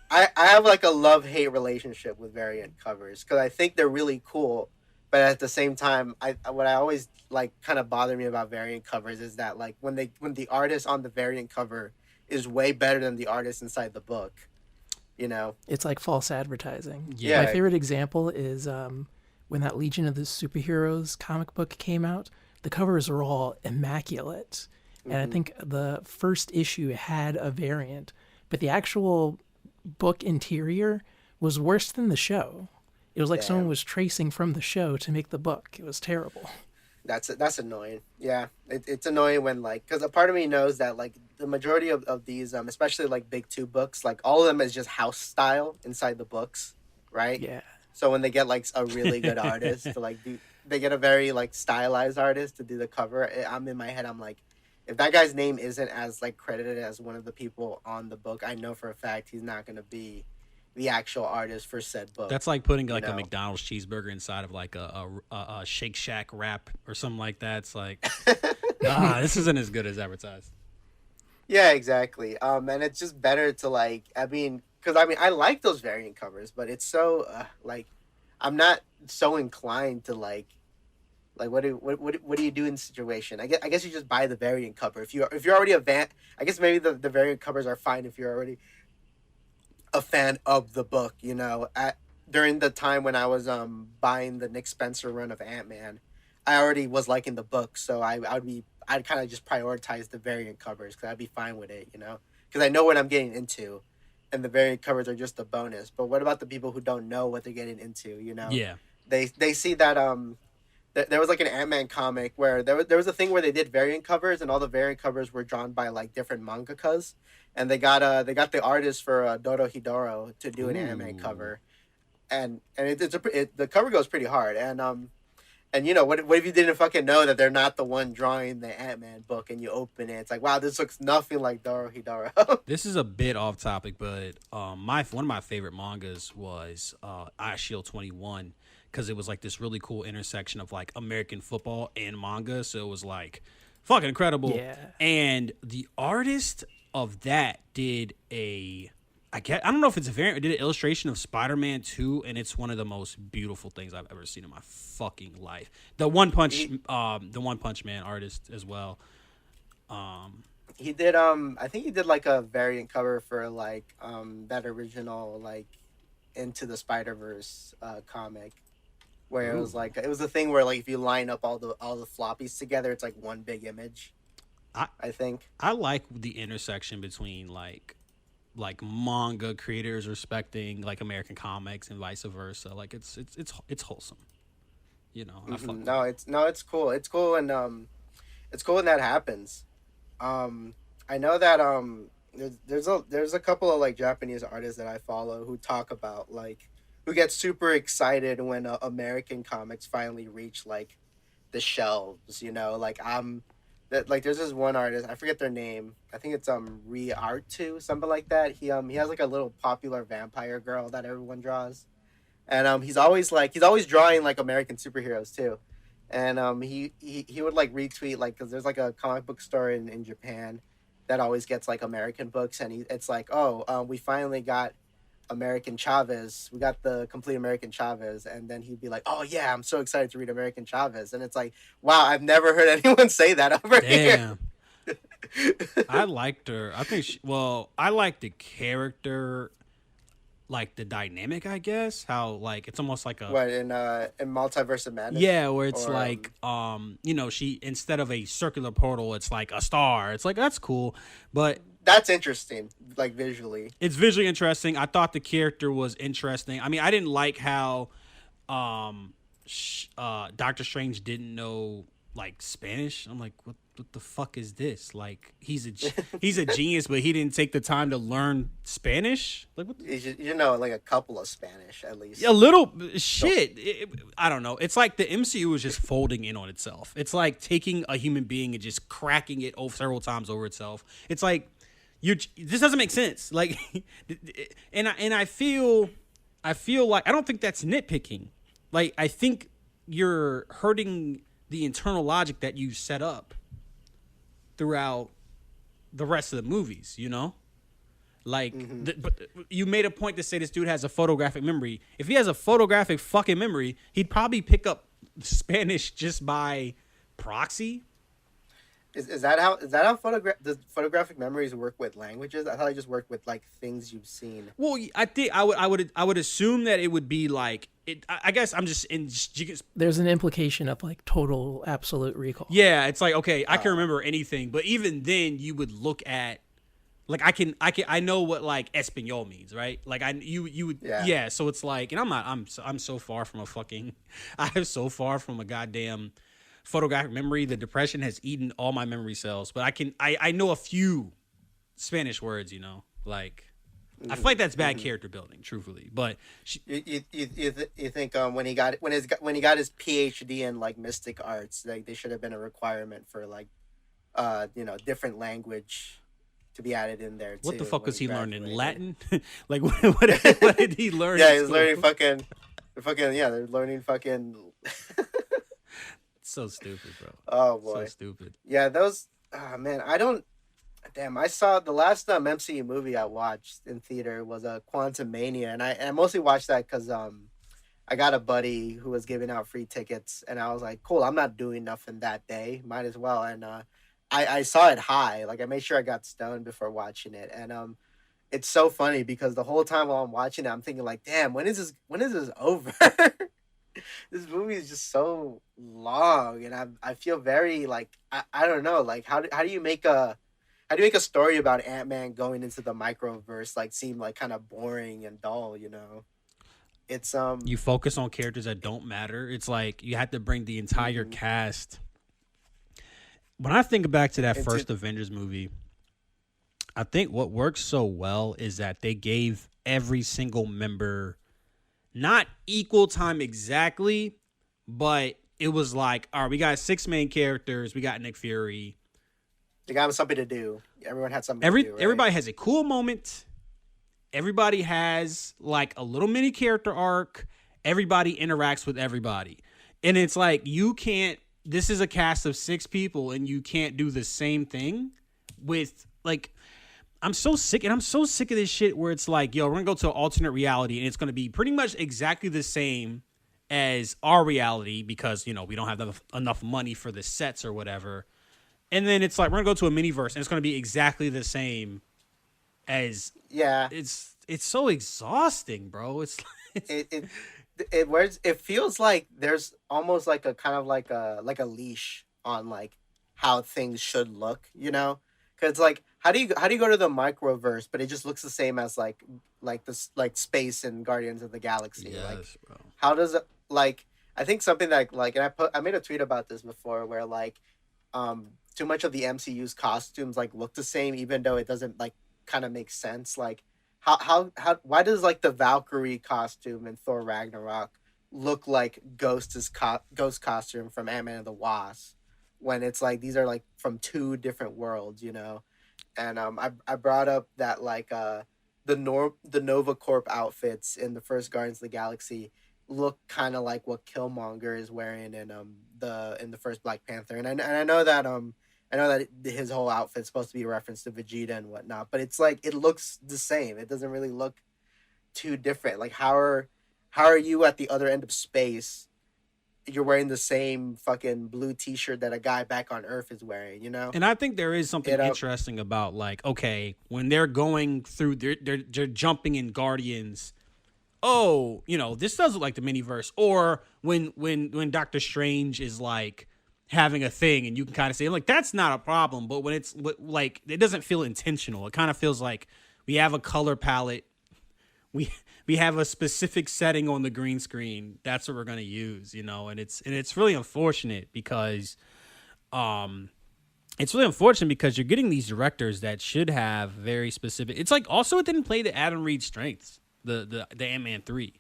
I have like a love hate relationship with variant covers because I think they're really cool, but at the same time, what I always like kind of bother me about variant covers is that like when the artist on the variant cover is way better than the artist inside the book, you know? It's like false advertising. My Yeah. Yeah. favorite example is when that Legion of the Superheroes comic book came out. The covers were all immaculate, and I Hmm. think the first issue had a variant, but the actual book interior was worse than the show. It was like someone Damn. was tracing from the show to make the book. It was terrible. That's annoying. Yeah, it's annoying when like because a part of me knows that like the majority of these especially like big two books, like all of them is just house style inside the books, right? Yeah. So when they get like a really good artist to like do, they get a very like stylized artist to do the cover. I'm in my head. I'm like, if that guy's name isn't as like credited as one of the people on the book, I know for a fact he's not gonna be the actual artist for said book. That's like putting You like a know. McDonald's cheeseburger inside of like a Shake Shack wrap or something like that. It's like, this isn't as good as advertised. Yeah, exactly. And it's just better to like, I mean, because I mean, I like those variant covers, but it's so like, I'm not so inclined to like what do you do in this situation? I guess you just buy the variant cover if you're already a fan. I guess maybe the variant covers are fine if you're already a fan of the book. At during the time when I was buying the Nick Spencer run of Ant-Man, I already was liking the book, so I'd kind of just prioritize the variant covers because I'd be fine with it, because I know what I'm getting into, and the variant covers are just a bonus. But what about the people who don't know what they're getting into? Yeah. They see that there was like an Ant-Man comic where there was a thing where they did variant covers, and all the variant covers were drawn by like different mangakas, and they got the artist for Doro Hidoro to do an Ant-Man Ooh. cover, and the cover goes pretty hard, and what if you didn't fucking know that they're not the one drawing the Ant-Man book, and you open it, it's like, wow, this looks nothing like Doro Hidoro. This is a bit off topic, but my one of my favorite mangas was Eye Shield 21, because it was like this really cool intersection of like American football and manga. So it was like fucking incredible. Yeah. And the artist of that did I don't know if it's a variant, but did an illustration of Spider-Man 2, and it's one of the most beautiful things I've ever seen in my fucking life. he The One Punch Man artist as well. he did I think he did like a variant cover for like that original like Into the Spider Verse comic, where it was a thing where like if you line up all the floppies together, it's like one big image. I I think. I like the intersection between like manga creators respecting like American comics and vice versa. Like it's wholesome. I fuck with No, it. it's cool. It's cool, and it's cool when that happens. I know that there's a couple of like Japanese artists that I follow who talk about like who gets super excited when American comics finally reach like the shelves. You know, like that like there's this one artist, I forget their name. I think it's Re Art 2, something like that. He has like a little popular vampire girl that everyone draws, and he's always drawing like American superheroes too, and he would like retweet like because there's like a comic book store in Japan that always gets like American books, and it's like, oh, we finally got American Chavez. We got the complete American Chavez, and then he'd be like, "Oh yeah, I'm so excited to read American Chavez," and it's like, wow, I've never heard anyone say that over here. Damn. I liked her. I think I like the character, like the dynamic, I guess. How like it's almost like a What in Multiverse of Madness? yeah, where it's Or like she instead of a circular portal, it's like a star. It's like that's cool. But that's interesting, like visually. it's visually interesting. I thought the character was interesting. I mean, I didn't like how Doctor Strange didn't know like Spanish. I'm like, what the fuck is this? Like, he's a genius, but he didn't take the time to learn Spanish. Like, what? You know, like a couple of Spanish at least. A little shit. I don't know. It's like the MCU is just folding in on itself. It's like taking a human being and just cracking it over several times over itself. It's like this doesn't make sense. Like, and I feel like I don't think that's nitpicking. Like, I think you're hurting the internal logic that you set up throughout the rest of the movies, you know? Like, but you made a point to say this dude has a photographic memory. If he has a photographic fucking memory, he'd probably pick up Spanish just by proxy. Is that how does photographic memories work with languages? I thought they just worked with like things you've seen. Well, I think I would assume that it would be like it. I guess I'm just in. There's an implication of like total absolute recall. Yeah, it's like okay, I can remember anything, but even then, you would look at like I know what like Espanol means, right? Like you would yeah. So it's like, and I'm so far from a fucking I'm so far from a goddamn photographic memory. The depression has eaten all my memory cells, but I know a few Spanish words, you know, like I feel like that's bad character building, truthfully. But You think when he got his PhD in like mystic arts, like they should have been a requirement for like different language to be added in there too. What the fuck when was he learning? graduated. Latin? Like what did he learn? Yeah, in he was school? learning fucking yeah, they're learning fucking. So stupid, bro. Oh boy, So stupid. yeah, those. Oh man, I don't. Damn, I saw the last MCU movie I watched in theater was a Quantum Mania, and I mostly watched that because I got a buddy who was giving out free tickets, and I was like, cool, I'm not doing nothing that day, might as well. And I saw it high, like I made sure I got stoned before watching it, and it's so funny because the whole time while I'm watching it, I'm thinking like, damn, when is this over? This movie is just so long, and I feel very like I don't know, like how do you make a story about Ant-Man going into the microverse like seem like kind of boring and dull, you know? It's You focus on characters that don't matter. It's like you had to bring the entire cast. When I think back to that first Avengers movie, I think what works so well is that they gave every single member not equal time exactly, but it was like, all right, we got 6 main characters. We got Nick Fury. they got something to do. Everyone had something to do, right? Everybody has a cool moment. Everybody has like a little mini character arc. Everybody interacts with everybody. And it's like this is a cast of 6 people and you can't do the same thing with like I'm so sick of this shit where it's like, yo, we're gonna go to an alternate reality and it's gonna be pretty much exactly the same as our reality because, you know, we don't have enough money for the sets or whatever. And then it's like we're gonna go to a miniverse and it's gonna be exactly the same as it's so exhausting, bro. It's it feels like there's almost like a kind of like a leash on like how things should look, you know? Because like how do you go to the microverse, but it just looks the same as like this like space and Guardians of the Galaxy. yes, Like bro. how does it like I think something that like and I made a tweet about this before where like too much of the MCU's costumes like look the same even though it doesn't like kind of make sense. Like how why does like the Valkyrie costume in Thor Ragnarok look like Ghost costume from Ant Man and the Wasp when it's like these are like from two different worlds, you know? And I brought up that like the Nova Corp outfits in the first Guardians of the Galaxy look kind of like what Killmonger is wearing in the first Black Panther, and I know that his whole outfit's supposed to be a reference to Vegeta and whatnot, but it's like it looks the same. It doesn't really look too different. Like how are you at the other end of space? You're wearing the same fucking blue T-shirt that a guy back on Earth is wearing. You know, And I think there is something it interesting about like, okay, when they're going through, they're jumping in Guardians. Oh, this does look like the miniverse. Or when Doctor Strange is like having a thing, and you can kind of say like that's not a problem. But when it's like it doesn't feel intentional. It kind of feels like we have a color palette. We we have a specific setting on the green screen. That's what we're gonna use, and it's really unfortunate because um you're getting these directors that should have very specific. It's like also it didn't play to Adam Reed's strengths. The Ant-Man 3.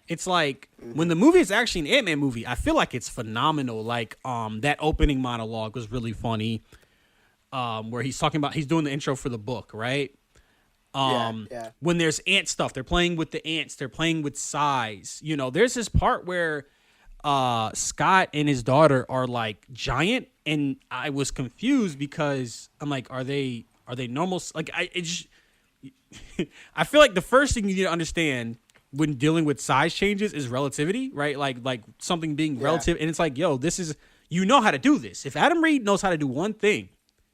It's like when the movie is actually an Ant-Man movie, I feel like it's phenomenal. Like that opening monologue was really funny. Where he's doing the intro for the book, right? yeah. When there's ant stuff, they're playing with the ants, they're playing with size. There's this part where Scott and his daughter are like giant, and I was confused because I'm like, are they normal? Like I feel like the first thing you need to understand when dealing with size changes is relativity, right? Like something being Yeah. relative, and it's like, yo, this is how to do this. If Adam Reed knows how to do one thing,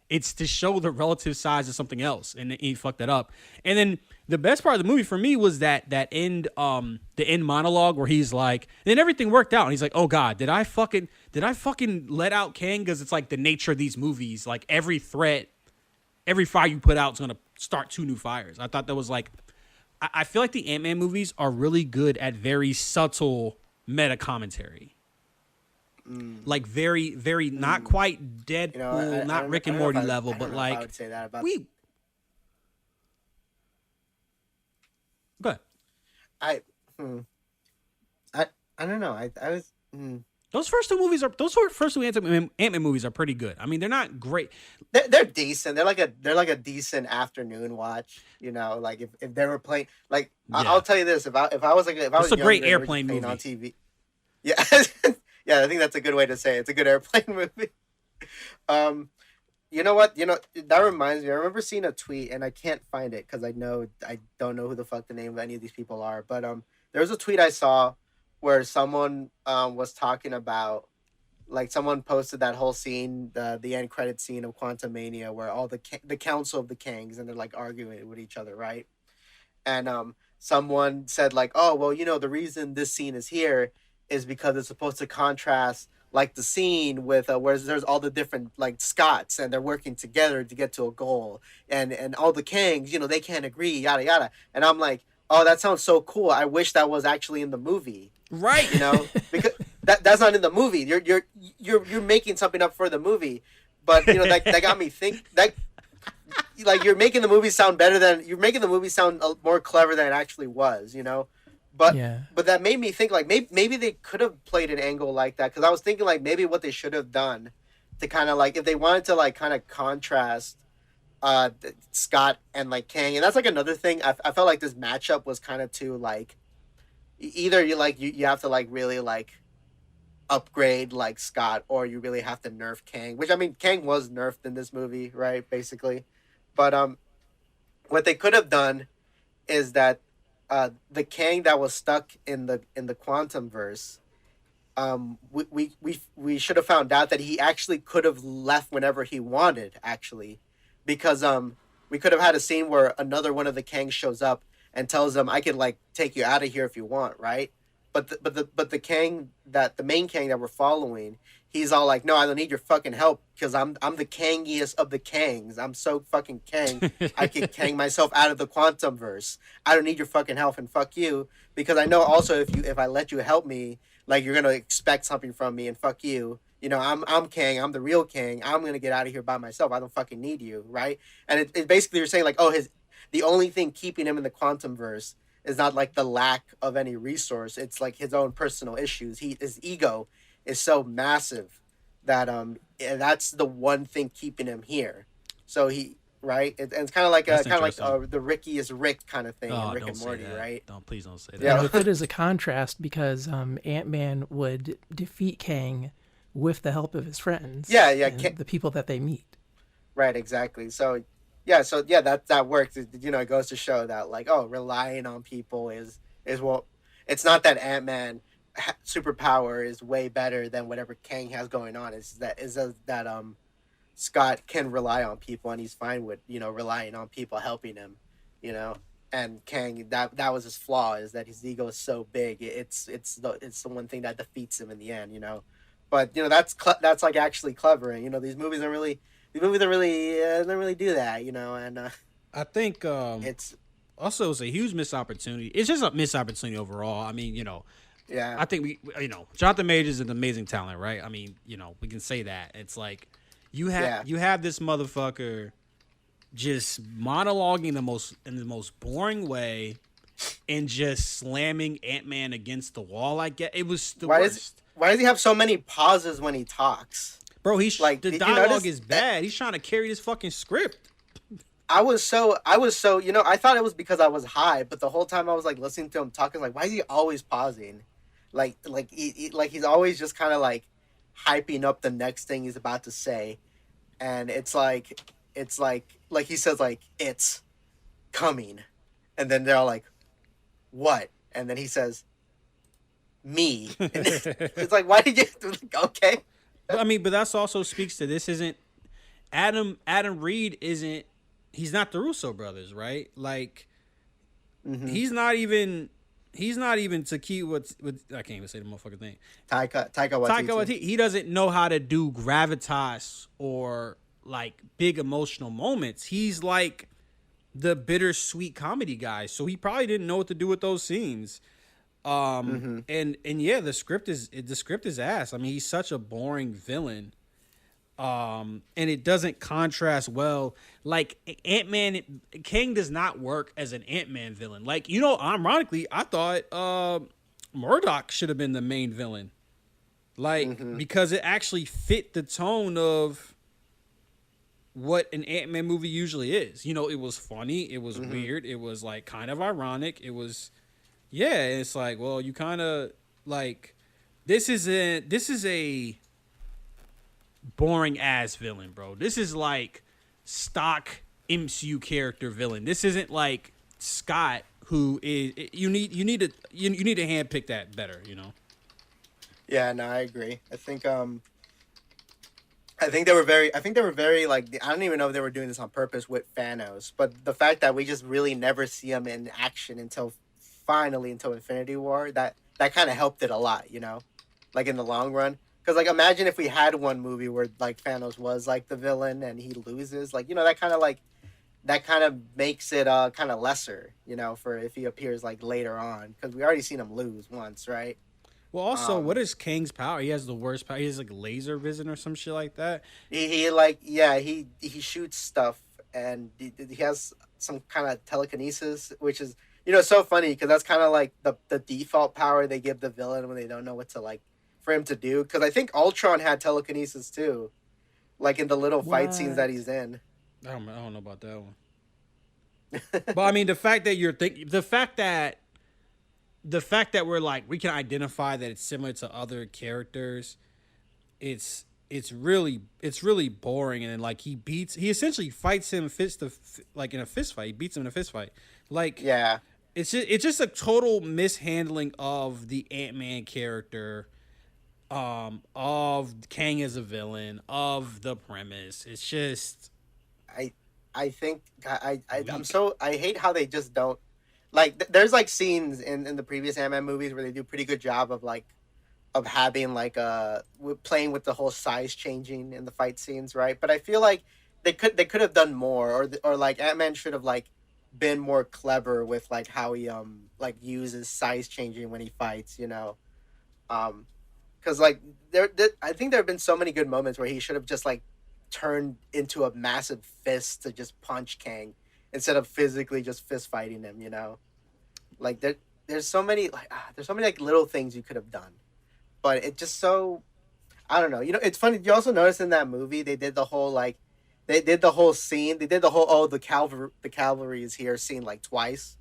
it's to show the relative size of something else, and he fucked that up. And then the best part of the movie for me was that end the end monologue where he's like, and then everything worked out, and he's like, oh god, did I fucking let out Kang? Because it's like the nature of these movies, like every threat, every fire you put out is gonna start two new fires. I thought that was like, I feel like the Ant-Man movies are really good at very subtle meta commentary. Like very, very not quite You know, Deadpool, not Rick I and don't know if Morty I, level, I but don't know if I like would say that about we. Good. I. Hmm, I don't know. I was. Those first two Ant-Man movies are pretty good. I mean, they're not great. They're decent. They're like a decent afternoon watch. You know, like if they were playing, like Yeah, I'll tell you this: if I was like if I it's was a great younger and they were just airplane playing on movie. TV, yeah, yeah, I think that's a good way to say it. It's a good airplane movie. Um, you know what? You know that reminds me. I remember seeing a tweet, and I can't find it because I don't know who the fuck the name of any of these people are. But there was a tweet I saw where someone was talking about like someone posted that whole scene, the end credit scene of Quantum Mania, where all the council of the Kangs and they're like arguing with each other, right? And someone said like, oh well, you know the reason this scene is here is because it's supposed to contrast like the scene with where there's all the different like Scots and they're working together to get to a goal, and all the Kangs, you know, they can't agree, yada yada. And I'm like, oh, that sounds so cool. I wish that was actually in the movie, Right. you know, because that's not in the movie. You're making something up for the movie, but you know that got me think that like you're making the movie sound more clever than it actually was, you know. But Yeah. that made me think like maybe they could have played an angle like that because I was thinking like maybe what they should have done to kind of like if they wanted to like kind of contrast Scott and like Kang, and that's like another thing. I felt like this matchup was kind of too like either you have to like really like upgrade like Scott or you really have to nerf Kang, which I mean Kang was nerfed in this movie, right? Basically. But what they could have done is that the Kang that was stuck in the quantum verse, we should have found out that he actually could have left whenever he wanted, actually, because we could have had a scene where another one of the Kangs shows up and tells them, "I could like take you out of here if you want," right? But the Kang that the main Kang that we're following, he's all like, "No, I don't need your fucking help because I'm the Kangiest of the Kangs. I'm so fucking Kang. I can Kang myself out of the quantum verse. I don't need your fucking help and fuck you because I know also if I let you help me, like you're gonna expect something from me and fuck you. You know, I'm Kang. I'm the real Kang. I'm gonna get out of here by myself. I don't fucking need you, right? And it basically you're saying like, oh, his the only thing keeping him in the quantum verse is not like the lack of any resource. It's like his own personal issues. His ego is so massive that and that's the one thing keeping him here. So he right, and it's That's kind of interesting. the Ricky is Rick kind of thing in Oh, Rick don't and say Morty, that. right? Don't please don't say And that. Yeah, with it as a contrast, because Ant-Man would defeat Kang with the help of his friends yeah, yeah. and the people that they meet. Right, exactly. So yeah, that works. It goes to show that like, oh, relying on people is what. It's not that superpower is way better than whatever Kang has going on. That Scott can rely on people and he's fine with relying on people helping him, you know. And Kang, that was his flaw, is that his ego is so big. It's the one thing that defeats him in the end, you know. But that's like actually clever, and these movies don't really do that, you know. And I think it's also it's a huge missed opportunity. It's just a missed opportunity overall. I mean, yeah, I think Jonathan Majors is an amazing talent, right? I mean, we can say that. It's like yeah. you have this motherfucker just monologuing in the most boring way and just slamming Ant-Man against the wall. I get it was the Why does worst. why does he have so many pauses when he talks? Bro, Like, the did you dialogue notice is that? bad. He's trying to carry this fucking script. I was so I thought it was because I was high, but the whole time I was like listening to him talking, like, why is he always pausing? Like he's always just kind of like hyping up the next thing he's about to say, and it's like he says like it's coming, and then they're all like what, and then he says me, and it's like why did you okay? But I mean, but that's also speaks to this isn't Adam Reed isn't he's not the Russo brothers, right? Like Mm-hmm. he's not even to key what's I can't even say the motherfucking thing. Taika Taika Waititi. Waititi, he doesn't know how to do gravitas or like big emotional moments. He's like the bittersweet comedy guy, so he probably didn't know what to do with those scenes. Mm-hmm. And yeah, the script is ass. I mean, he's such a boring villain. And it doesn't contrast well. Like Ant-Man, Kang does not work as an Ant-Man villain. Like, ironically, I thought Murdoch should have been the main villain. Like, Mm-hmm. because it actually fit the tone of what an Ant-Man movie usually is. It was funny, it was Mm-hmm. weird, it was like kind of ironic. It was yeah, it's like, well, you kind of like this is a boring ass villain, bro. This is like stock MCU character villain. This isn't like Scott, who is you need to handpick that better. Yeah, no, I agree. I think they were very like I don't even know if they were doing this on purpose with Thanos, but the fact that we just really never see him in action until Infinity War, that kind of helped it a lot, like in the long run. Because like imagine if we had one movie where like Thanos was like the villain and he loses, like that kind of makes it kind of lesser, for if he appears like later on, because we already seen him lose once, right? Well, also, what Um, is Kang's power? He has the worst power. He has like laser vision or some shit like that. he like yeah he shoots stuff, and he has some kind of telekinesis, which is so funny because that's kind of like the default power they give the villain when they don't know what to like for him to do. Because I think Ultron had telekinesis too, like in the little fight scenes that What? he's in. I don't know about that one. But I mean, the fact that the fact that we're like we can identify that it's similar to other characters, it's really boring. And then like he essentially fights him like in a fist fight. He beats him in a fist fight. Like Yeah, it's just a total mishandling of the Ant-Man character, of Kang as a villain, of the premise. It's just I I think I'm weak. so I hate how they just don't like. There's like scenes in the previous Ant-Man movies where they do a pretty good job of having like playing with the whole size changing in the fight scenes, right? But I feel like they could have done more, or like Ant-Man should have like been more clever with like how he like uses size changing when he fights, um because like I think there have been so many good moments where he should have just like turned into a massive fist to just punch Kang, instead of physically just fist fighting him. You know, like there's so many there's so many like little things you could have done, but it just so I don't know. You know, it's funny. You also notice in that movie they did the whole like they did the whole scene. They did the whole the cavalry is here scene like twice.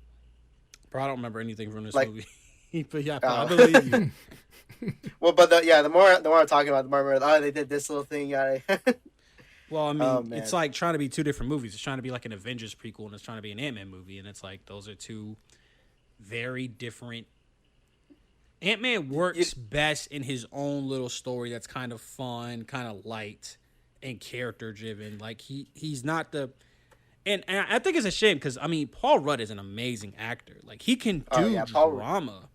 Bro, I don't remember anything from this Like movie. But yeah, I oh. believe you. Well, but the more I'm talking about, the more I'm like, oh, they did this little thing. Yeah. Well, I Oh mean, it's man. like trying to be two different movies. It's trying to be like an Avengers prequel, and it's trying to be an Ant-Man movie, and it's like those are two very different. Ant-Man You, works best in his own little story that's kind of fun, kind of light, and character driven. Like he's not the and I think it's a shame because I mean Paul Rudd is an amazing actor. Like he can oh do yeah, Paul. drama,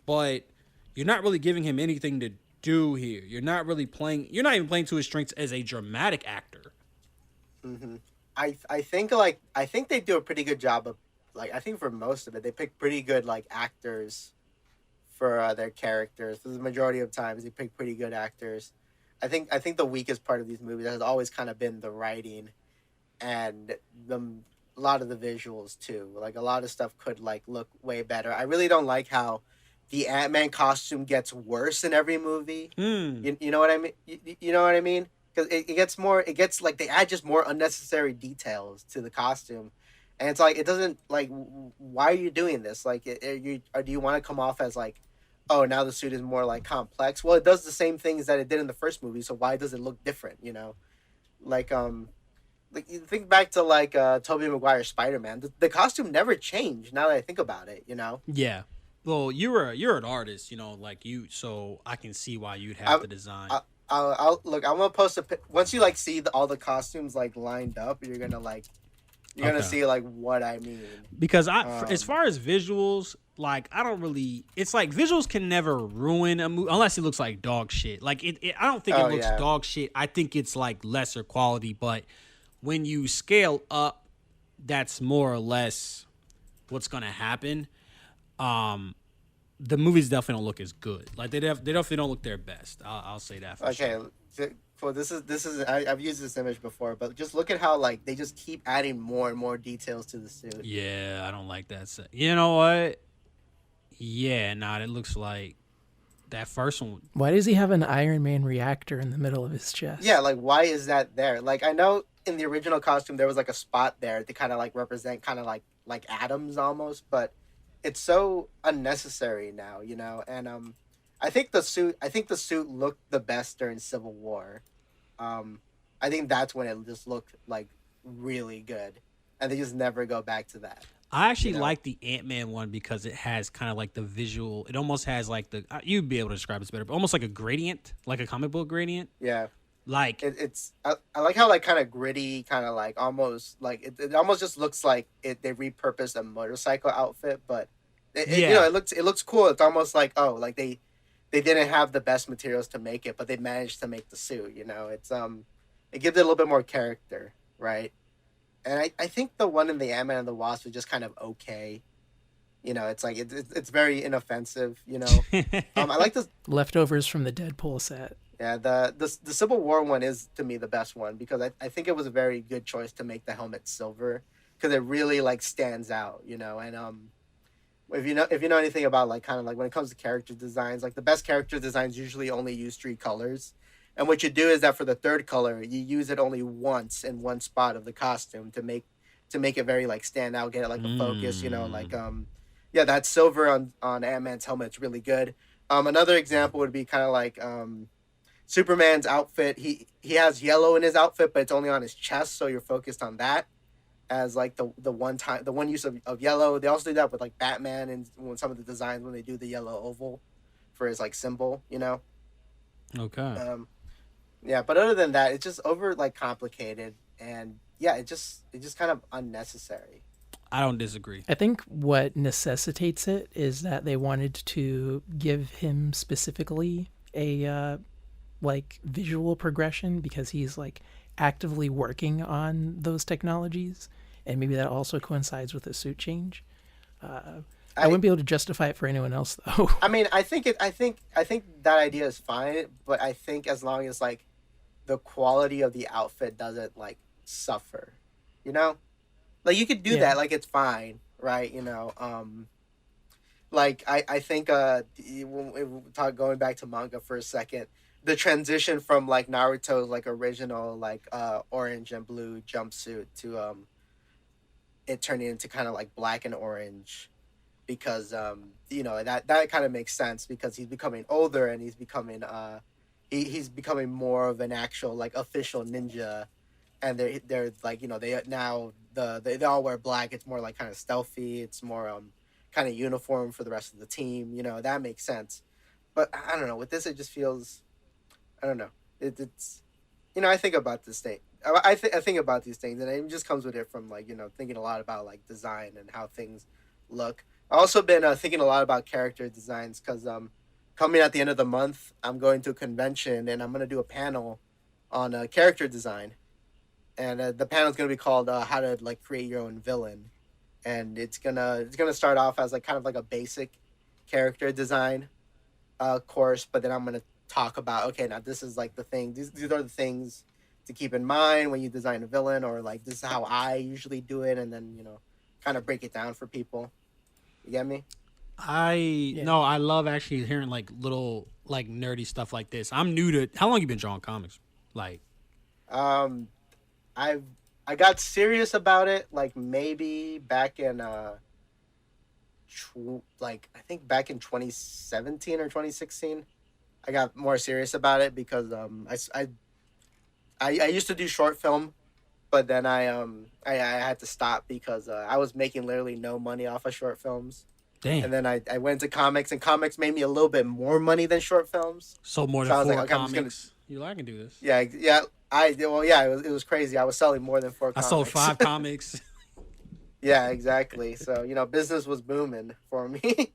but you're not really giving him anything to do here. You're not really playing. You're not even playing to his strengths as a dramatic actor. Hmm. I think like I think they do a pretty good job of like I think for most of it they pick pretty good like actors for their characters. For the majority of times, they pick pretty good actors. I think the weakest part of these movies has always kind of been the writing and the a lot of the visuals too. Like a lot of stuff could like look way better. I really don't like how the Ant Man costume gets worse in every movie. Hmm. You know what I mean? You know what I mean? Because it gets more. It gets like they add just more unnecessary details to the costume, and it's like it doesn't like. Why are you doing this? Like, or do you want to come off as like, oh, now the suit is more like complex? Well, it does the same things that it did in the first movie, so why does it look different? You know, like like you think back to like Tobey Maguire's Spider Man. The costume never changed. Now that I think about it, you know. Yeah. Well, you're an artist, you know, like you. So I can see why you'd have I, the design. I, I'll look. I'm gonna post once you like see all the costumes like lined up. You're gonna Okay. see like what I mean. Because as Um. far as visuals, like I don't really. It's like visuals can never ruin a movie unless it looks like dog shit. Like I don't think it Oh looks yeah. dog shit. I think it's like lesser quality. But when you scale up, that's more or less what's gonna happen. Um, the movies definitely don't look as good. Like they definitely don't look their best. I'll say that for Okay. sure. Well, this is I've used this image before, but just look at how like they just keep adding more and more details to the suit. Yeah, I don't like that. You know what? Yeah, nah, it looks like that first one. Why does he have an Iron Man reactor in the middle of his Yeah, chest? like why is that there? Like I know in the original costume there was like a spot there to kind of like represent kind of like atoms almost, but it's so unnecessary now, you know. And I think the suit looked the best during Civil War. Um I think that's when it just looked like really good. And they just never go back to that, I you actually know. like the Ant Man one because it has kind of like the visual. It almost has like the you'd be able to describe this better, but almost like a gradient, like a comic book gradient. Yeah. Like It's I like how like kind of gritty, kind of like almost like it almost just looks like they repurposed a motorcycle outfit, but you know yeah, it looks cool. It's almost like oh like they didn't have the best materials to make it, but they managed to make the suit. You know, it's it gives it a little bit more character, right? And I think the one in the Ant Man and the Wasp was just kind of okay. You know, it's like it's very inoffensive. You know, I like this. Leftovers from the Deadpool set. Yeah, the Civil War one is to me the best one because I think it was a very good choice to make the helmet silver because it really like stands out, you know. And if you know anything about like kind of like when it comes to character designs, like the best character designs usually only use three colors, and what you do is that for the third color you use it only once in one spot of the costume to make it very like stand out, get it like a focus, you know, like mm, yeah, that silver on Ant Man's helmet is really good. Another example would be kind of like Superman's outfit. He has yellow in his outfit, but it's only on his chest, so you're focused on that as like the one time the one use of yellow. They also do that with like Batman and when some of the designs when they do the yellow oval for his like symbol, you know. okay. Um, yeah, but other than that, it's just over like complicated and yeah, it just kind of unnecessary. I don't disagree. I think what necessitates it is that they wanted to give him specifically a like visual progression because he's like actively working on those technologies, and maybe that also coincides with the suit change. I I wouldn't be able to justify it for anyone else though. I mean, I think that idea is fine, but I think as long as like the quality of the outfit doesn't like suffer, you know? like you could do Yeah. that, like it's fine, right? Like I think when we talk going back to manga for a second, the transition from like Naruto's like original like orange and blue jumpsuit to it turning into kind of like black and orange because that kind of makes sense because he's becoming older and he's becoming he's becoming more of an actual like official ninja, and they're like they now they all wear black. It's more like kind of stealthy. It's more kind of uniform for the rest of the team. That makes sense. But I don't know. With this, it just feels, I don't know. It's I think about this thing. I think about these things, and it just comes with it from like thinking a lot about like design and how things look. I also been thinking a lot about character designs because coming at the end of the month, I'm going to a convention and I'm going to do a panel on character design, and the panel is going to be called "How to like create your own villain," and it's gonna start off as like kind of like a basic character design course, but then I'm gonna talk about, okay, now this is like the thing. These are the things to keep in mind when you design a villain, or like this is how I usually do it, and then kind of break it down for people. You get me? I Yeah. no, I love actually hearing like little like nerdy stuff like this. I'm new to how long you been drawing comics? Like Um, I've I got serious about it like maybe back in like I think back in 2017 or 2016. I got more serious about it because I used to do short film, but then I had to stop because I was making literally no money off of short films, damn. and then I went to comics, and comics made me a little bit more money than short films. So more than So I was like, four okay, I'm just gonna, comics. You like, I can do this. yeah, yeah. Yeah, it was crazy. I was selling more than four I sold comics. 5 comics. Yeah, exactly. So business was booming for me.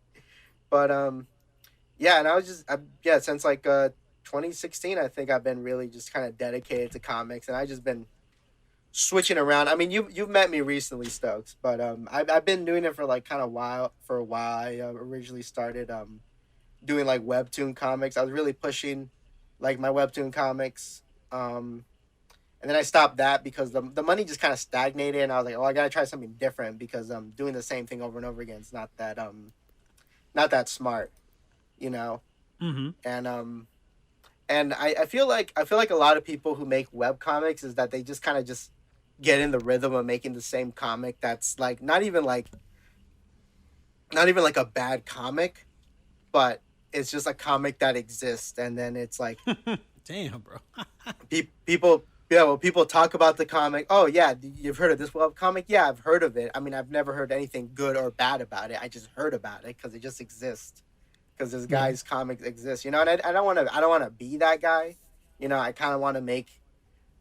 But yeah, and I was just yeah, since like 2016, I think I've been really just kind of dedicated to comics, and I just been switching around. I mean, you've met me recently, Stokes, but I've been doing it for like kind of while for a while. I originally started doing like webtoon comics. I was really pushing like my webtoon comics. Um, and then I stopped that because the money just kind of stagnated, and I was like, oh, I gotta try something different because doing the same thing over and over again is not that smart, you know. Mm-hmm. And I feel like a lot of people who make web comics is that they just kind of just get in the rhythm of making the same comic that's like not even like a bad comic, but it's just a comic that exists, and then it's like Damn, bro. people, yeah, well, people talk about the comic. Oh yeah, you've heard of this web comic? Yeah, I've heard of it. I mean, I've never heard anything good or bad about it. I just heard about it because it just exists, because this Yeah. guy's comics exist, and I don't want to be that guy. I kind of want to make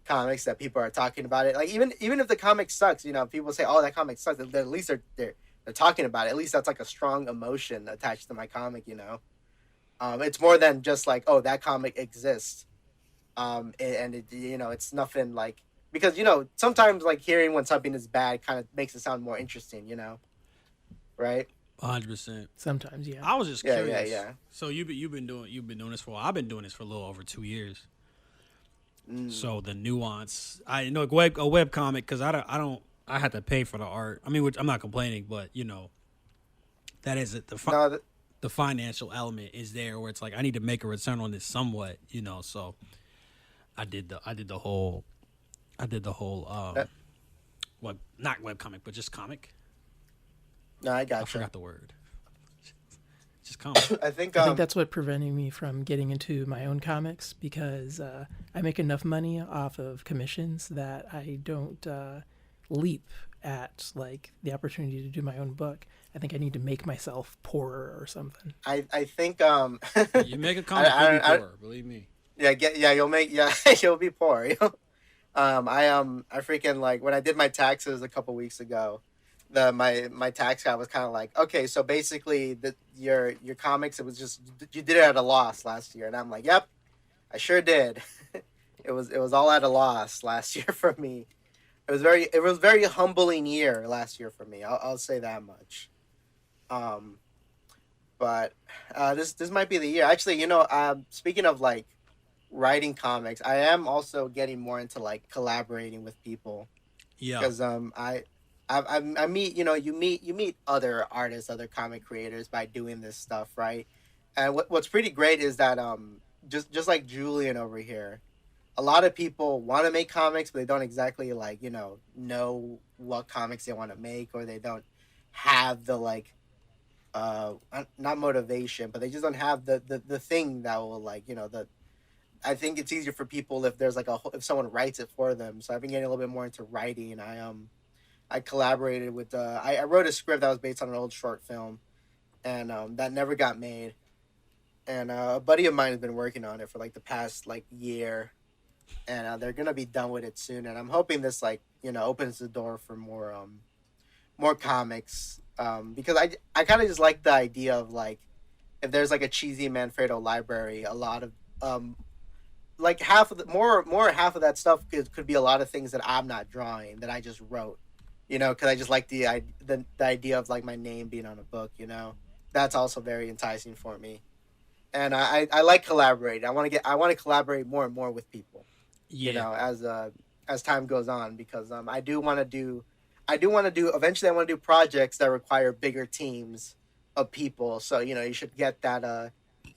comics that people are talking about it. Like even if the comic sucks, people say, "Oh, that comic sucks." At least they're talking about it. At least that's like a strong emotion attached to my comic. It's more than just like, "Oh, that comic exists." And it's nothing like, because sometimes like hearing when something is bad kind of makes it sound more interesting. Right? 100%. Sometimes, yeah. I was just Yeah, yeah, curious. yeah. So you've been doing this for a while. I've been doing this for a little over 2 years. Mm. So the nuance, I know a web comic because I had to pay for the art. I mean, which I'm not complaining, but that is it. No, The financial element is there where it's like I need to make a return on this somewhat. So I did the whole that, web, not web comic but just comic. no, I I gotcha. forgot the word. Just comic. I think I think that's what prevented me from getting into my own comics because I make enough money off of commissions that I don't leap at like the opportunity to do my own book. I think I need to make myself poorer or something. I think You make a comic, you'll be poor. Believe me. yeah, you'll make, yeah, you'll be poor. I freaking, like, when I did my taxes a couple weeks ago, my tax guy was kind of like, okay, so basically your comics, it was just, you did it at a loss last year, and I'm like, yep, I sure did. It was all at a loss last year for me. It was very humbling year last year for me. I'll say that much. Um, but this might be the year. Actually, speaking of like writing comics, I am also getting more into like collaborating with people Yeah. because I I meet, you meet other artists, other comic creators by doing this stuff, right? And what's pretty great is that just like Julian over here, a lot of people want to make comics, but they don't exactly like know what comics they want to make, or they don't have the like not motivation, but they just don't have the thing that will like the. I think it's easier for people if there's like if someone writes it for them. So I've been getting a little bit more into writing. I collaborated with I wrote a script that was based on an old short film, and that never got made. And a buddy of mine has been working on it for like the past like year, and they're gonna be done with it soon. And I'm hoping this like opens the door for more comics, because I kind of just like the idea of like if there's like a cheesy Manfredo library, a lot of like half of the more half of that stuff could be a lot of things that I'm not drawing that I just wrote, because I just like the idea of like my name being on a book, that's also very enticing for me. And I like collaborating. I want to collaborate more and more with people, Yeah. as time goes on, because I do want to do eventually I want to do projects that require bigger teams of people. So you should get that.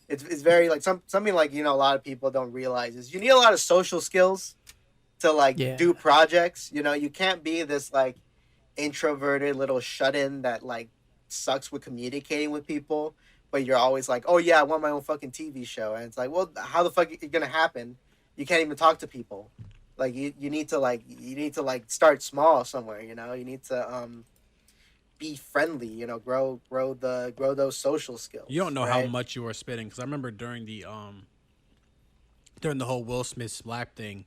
It's very like something like a lot of people don't realize is you need a lot of social skills to like Yeah. do projects. You can't be this like introverted little shut in that like sucks with communicating with people, but you're always like, oh yeah, I want my own fucking TV show, and it's like, well, how the fuck is it gonna happen? You can't even talk to people. Like you need to like start small somewhere. You need to be friendly. Grow those social skills. You don't know how right? much you were spitting, because I remember during the whole Will Smith slap thing,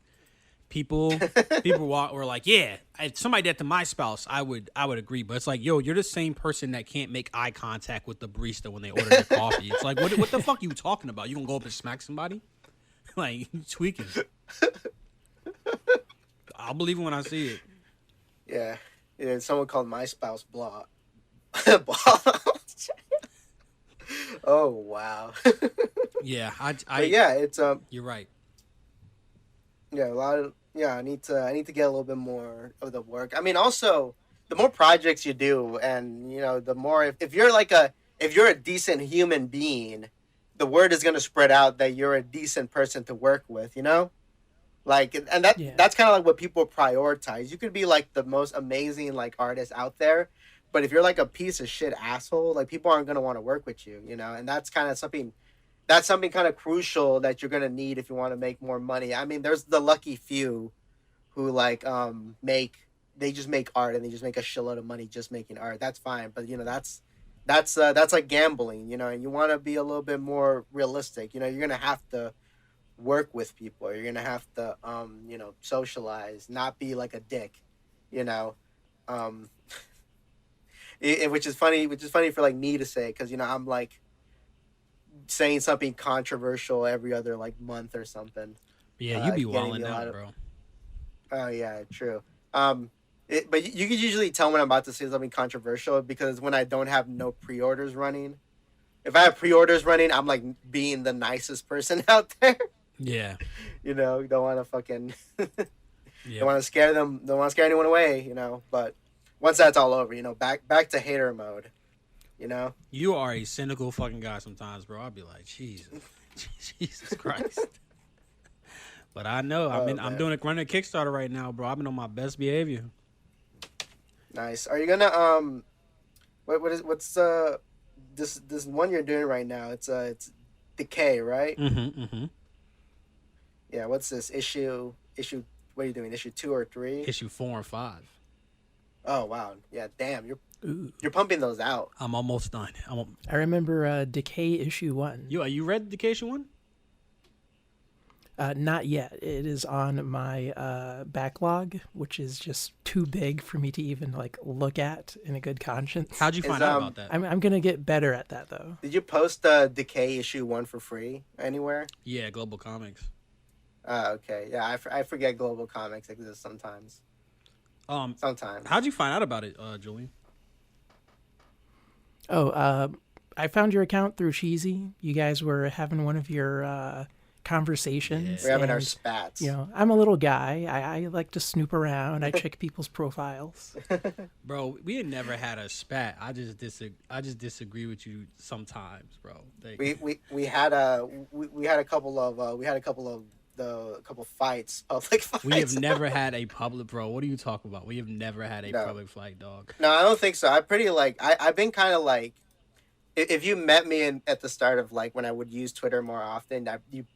people were like, yeah, if somebody did that to my spouse, I would agree. But it's like, yo, you're the same person that can't make eye contact with the barista when they order their coffee. It's like, what the fuck are you talking about? You gonna go up and smack somebody? Like, you tweaking. I'll believe it when I see it. Yeah. Yeah. Someone called my spouse blah. Oh wow. Yeah, But yeah, it's you're right. yeah, a lot of yeah. I need to get a little bit more of the work. I mean, also the more projects you do, and the more if you're like if you're a decent human being, the word is gonna spread out that you're a decent person to work with. Like, and Yeah. that's kind of like what people prioritize. You could be like the most amazing like artist out there, but if you're like a piece of shit asshole, like people aren't gonna want to work with you. And that's something kind of crucial that you're gonna need if you want to make more money. I mean, there's the lucky few who like they just make art and they just make a shitload of money just making art. That's fine, but that's like gambling. And you want to be a little bit more realistic. You're gonna have to work with people. You're gonna have to socialize, not be like a dick. You know, um, which is funny for like me to say, because I'm like saying something controversial every other like month or something. Yeah, you be Getting wilding me a lot out, of bro. oh yeah, true. But you can usually tell when I'm about to say something controversial because when I don't have no pre-orders running. If I have pre-orders running, I'm like being the nicest person out there. Yeah, You don't want to fucking yeah. don't want to scare them, don't want to scare anyone away. But once that's all over, back to hater mode. You know. You are a cynical fucking guy sometimes, bro. I'll be like, Jesus, Jesus Christ. But I know I'm Man. doing running a Kickstarter right now, bro. I've been on my best behavior. Nice. Are you gonna what's this one you're doing right now? It's Decay, right? Mm-hmm. Yeah. What's this issue? What are you doing? Issue 2 or 3? Issue 4 and 5. Oh wow. Yeah. Damn. Ooh. You're pumping those out. I'm almost done. I remember Decay issue 1. You read the Dedication one? Not yet. It is on my backlog, which is just too big for me to even like look at in a good conscience. How'd you find out about that? I'm gonna get better at that though. Did you post Decay issue 1 for free anywhere? Yeah, Global Comics. Okay. Yeah, I forget Global Comics exists sometimes. Sometimes. How'd you find out about it, Julian? Oh, I found your account through Cheesy. You guys were having one of your conversations, We're having our and spats. I'm a little guy. I like to snoop around. I check people's profiles. Bro, we had never had a spat. I just disagree with you sometimes, bro. Like, We had a couple of a couple fights, public we have fights. never had a public, bro. What are you talking about? We have never had a No, public fight, dog. no, I don't think so. I pretty like I've been kind of like if you met me at the start of like when I would use Twitter more often,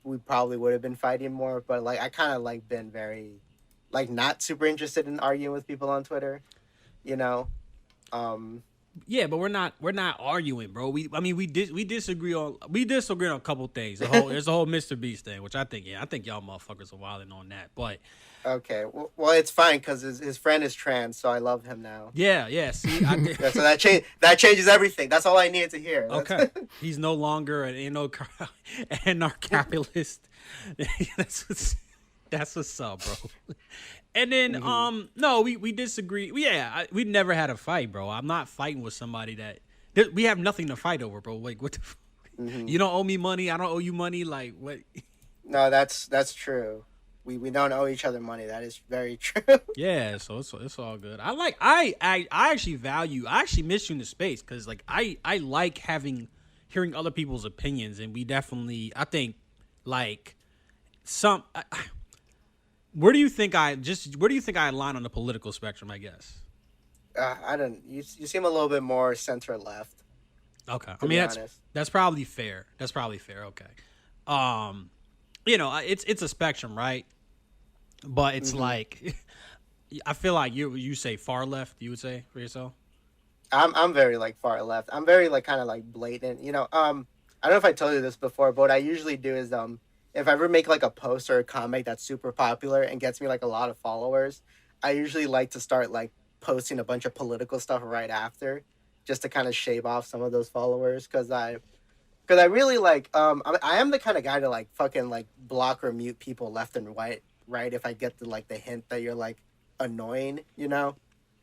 we probably would have been fighting more. But like I kind of like been very like not super interested in arguing with people on Twitter. You know, um, Yeah, but we're not arguing, bro. We disagree on a couple things. There's a whole Mr. Beast thing, which I think y'all motherfuckers are wilding on that. But okay, well it's fine because his friend is trans, so I love him now. yeah. See, I did. Yeah, so that changes everything. That's all I needed to hear. Okay, he's no longer an anarcho-capitalist. That's what's up, bro. And then no, we disagree. We never had a fight, bro. I'm not fighting with somebody we have nothing to fight over, bro. Like what the You don't owe me money, I don't owe you money, like what? No, that's true. We don't owe each other money. That is very true. Yeah, so it's all good. I actually I actually miss you in the space cuz like I like hearing other people's opinions, and we definitely I think like some where do you think I align on the political spectrum, I guess? I don't. You seem a little bit more center left, Okay. I to mean, be honest. that's probably fair. That's probably fair. Okay. It's a spectrum, right? But it's like I feel like you say far left, you would say for yourself? I'm very like far left. I'm very like kind of like blatant. I don't know if I told you this before, but what I usually do is if I ever make like a post or a comic that's super popular and gets me like a lot of followers, I usually like to start like posting a bunch of political stuff right after, just to kind of shave off some of those followers because I really like I am the kind of guy to like fucking like block or mute people left and right if I get the hint that you're like annoying, you know.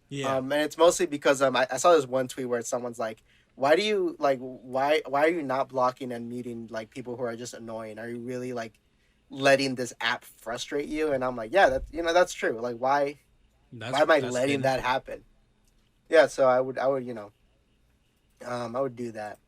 Yeah. And it's mostly because I saw this one tweet where someone's like, why do you like why are you not blocking and muting like people who are just annoying? Are you really like letting this app frustrate you? And I'm like, yeah, that's true. Like why am I That's letting hidden. that happen? Yeah, so I would I would do that.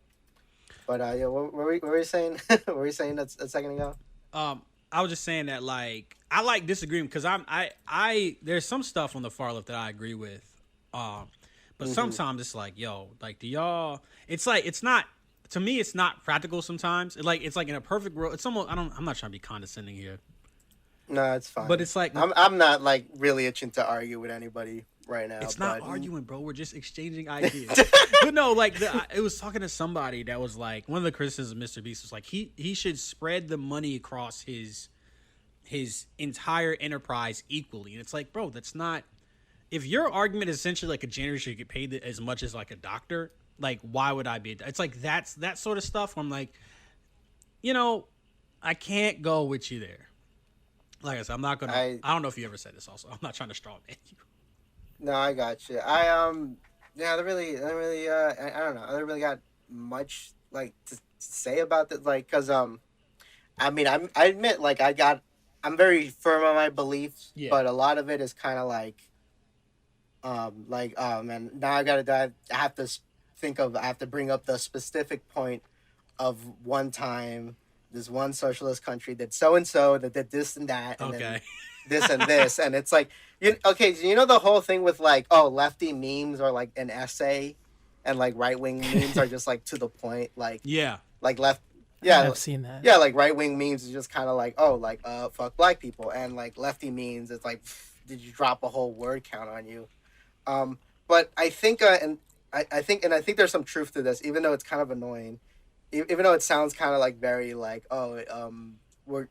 But yeah, what were you saying? What were you saying a second ago? I was just saying that like I like disagreeing because I there's some stuff on the far left that I agree with. But sometimes it's like, yo, like do y'all it's like it's not to me it's not practical sometimes. It's like in a perfect world, it's almost I'm not trying to be condescending here. No, it's But fine. it's like I'm not like really itching to argue with anybody right now. it's not But arguing, bro. We're just exchanging ideas. But no, like it was talking to somebody that was like one of the criticisms of Mr. Beast was like he should spread the money across his entire enterprise equally. And it's like, bro, that's not if your argument is essentially like a janitor should get paid as much as like a doctor, like why would I be? It's like that's that sort of stuff where I'm like, you know, I can't go with you there. Like I said, I'm not gonna. I don't know if you ever said this. Also, I'm not trying to straw man you. no, I got you. Yeah, I don't know. I don't really got much like to say about this, like, cause I mean, I admit, like, I'm very firm on my beliefs, Yeah. but a lot of it is kind of like, oh man, now I have to I have to bring up the specific point of one time this one socialist country did so and so that did this and that, and then Okay. this and this, and it's like, okay, so the whole thing with like, oh, lefty memes or like an essay, and like right wing memes are just like to the point, Yeah. like left, yeah, I've seen that. yeah, like right wing memes is just kind of like, oh, like fuck black people, and like lefty memes, it's like, did you drop a whole word count on you? But I think, I think there's some truth to this, even though it's kind of annoying, even though it sounds kind of like very like, oh, we're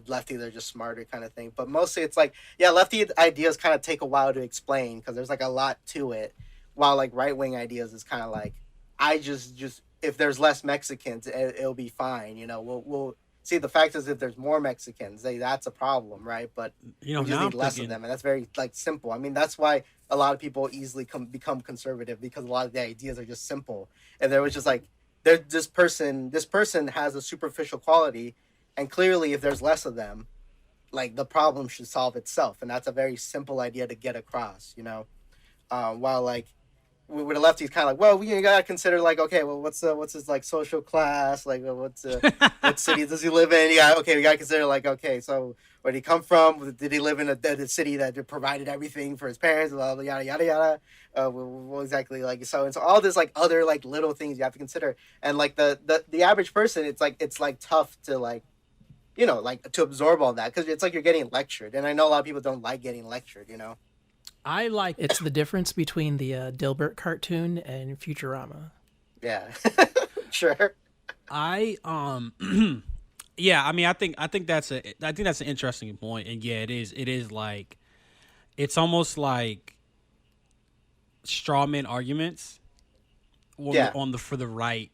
lefty, they're just smarter kind of thing. But mostly it's like, yeah, lefty ideas kind of take a while to explain because there's like a lot to it, while like right wing ideas is kind of like, I just if there's less Mexicans, it'll be fine. We'll see. The fact is, if there's more Mexicans, that's a problem, right? But we just Now I'm need less of thinking. them, and that's very like simple. I mean, that's why a lot of people easily become conservative, because a lot of the ideas are just simple. And there was just like, this person has a superficial quality, And clearly, if there's less of them, like the problem should solve itself, and that's a very simple idea to get across. While like with the lefties, kind of like, well, we gotta consider like, okay, well, what's his like social class, like, what city does he live in? Yeah, okay, we gotta consider like, okay, so where did he come from? Did he live in a city that provided everything for his parents? Blah, blah, yada yada yada. Well, exactly like so, and so all this like other like little things you have to consider, and like the average person, it's like tough to like like to absorb all that because it's like you're getting lectured, and I know a lot of people don't like getting lectured. I like It's the difference between the Dilbert cartoon and Futurama. Yeah, sure. I yeah, I mean I think that's an interesting point, and yeah, it is like it's almost like strawman arguments Yeah, on the for the right,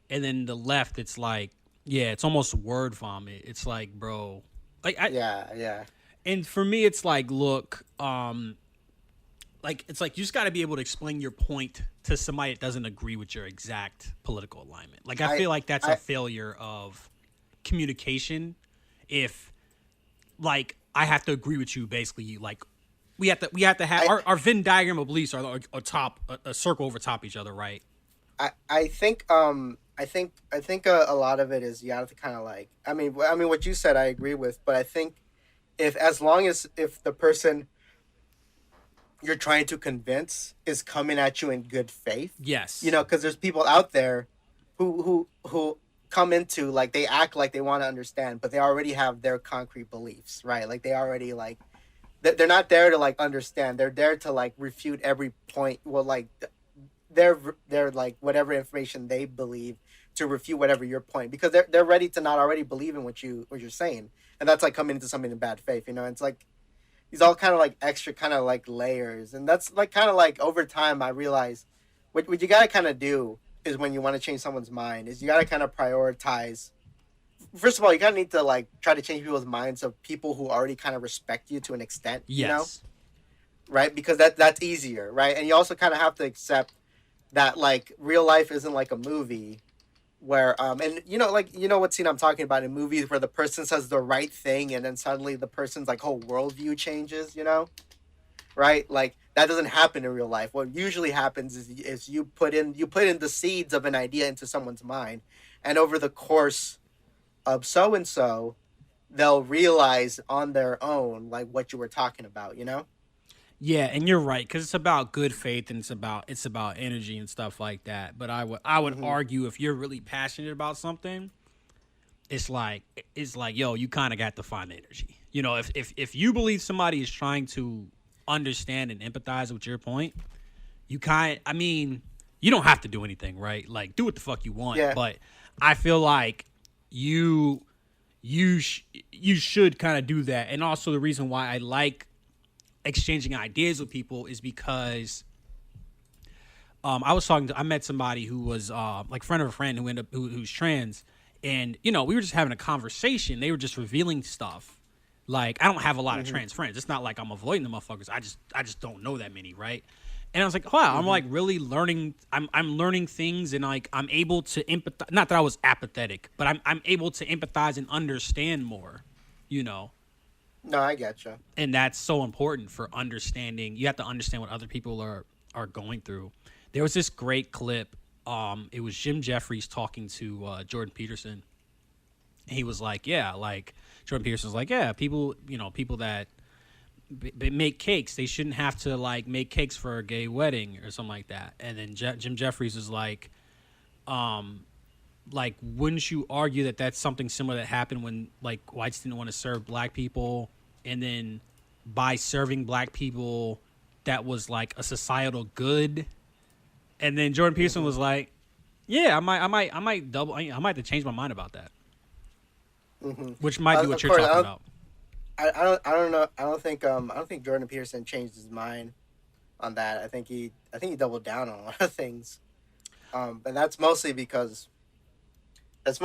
and then the left it's like yeah, it's almost word vomit. It's like bro, like I yeah, yeah. and for me it's like look like it's like you just got to be able to explain your point to somebody that doesn't agree with your exact political alignment. Like I I, feel like that's a I, failure of communication if like I have to agree with you basically like we have to have I, our Venn diagram of beliefs are a top a circle over top each other, right? I think a lot of it is you have to kind of like. I mean, what you said I agree with, but I think if as long as if the person you're trying to convince is coming at you in good faith, Yes. because there's people out there who come into like they act like they want to understand, but they already have their concrete beliefs, right? Like they already like they're not there to like understand. They're there to like refute every point. Well, like they're like whatever information they believe to refute whatever your point because they're ready to not already believe in what you're saying, and that's like coming into something in bad faith. It's like these all kind of like extra kind of like layers, and that's like kind of like over time I realize what you gotta kind of do is when you want to change someone's mind is you gotta kind of prioritize. First of all, you gotta need to like try to change people's minds of people who already kind of respect you to an extent, Yes. right? Because that's easier, right? And you also kind of have to accept that like real life isn't like a movie where and like what scene I'm talking about in movies where the person says the right thing and then suddenly the person's like whole worldview changes, right? Like that doesn't happen in real life. What usually happens is you put in the seeds of an idea into someone's mind, and over the course of so and so, they'll realize on their own like what you were talking about. Yeah, and you're right because it's about good faith and it's about energy and stuff like that. But I would Hmm. argue if you're really passionate about something, it's like yo, you kind of got to find the energy. If you believe somebody is trying to understand and empathize with your point, I mean, you don't have to do anything, right? Like do what the fuck you want, Yeah. but I feel like you you should kind of do that. And also the reason why I like exchanging ideas with people is because I met somebody who was like friend of a friend who who's trans, and we were just having a conversation. They were just revealing stuff. Like I don't have a lot of Hmm. trans friends. It's not like I'm avoiding the motherfuckers. I just don't know that many, right? And I was like, wow, I'm Hmm. like really learning. I'm learning things, and like I'm able to empathize. Not that I was apathetic, but I'm able to empathize and understand more. You know, No, I getcha. and that's so important for understanding. You have to understand what other people are going through. There was this great clip. It was Jim Jeffries talking to Jordan Peterson. He was like, "Yeah, like Jordan Peterson's like, yeah, people that make cakes, they shouldn't have to like make cakes for a gay wedding or something like that." And then Jim Jeffries is um, like, wouldn't you argue that that's something similar that happened when like whites didn't want to serve black people, and then by serving black people, that was like a societal good? And then Jordan Peterson Hmm. was like, "Yeah, I might have to change my mind about that," Hmm. which might be what Of you're course, talking about. I don't know. I don't think Jordan Peterson changed his mind on that. I think he doubled down on a lot of things. But that's mostly because that's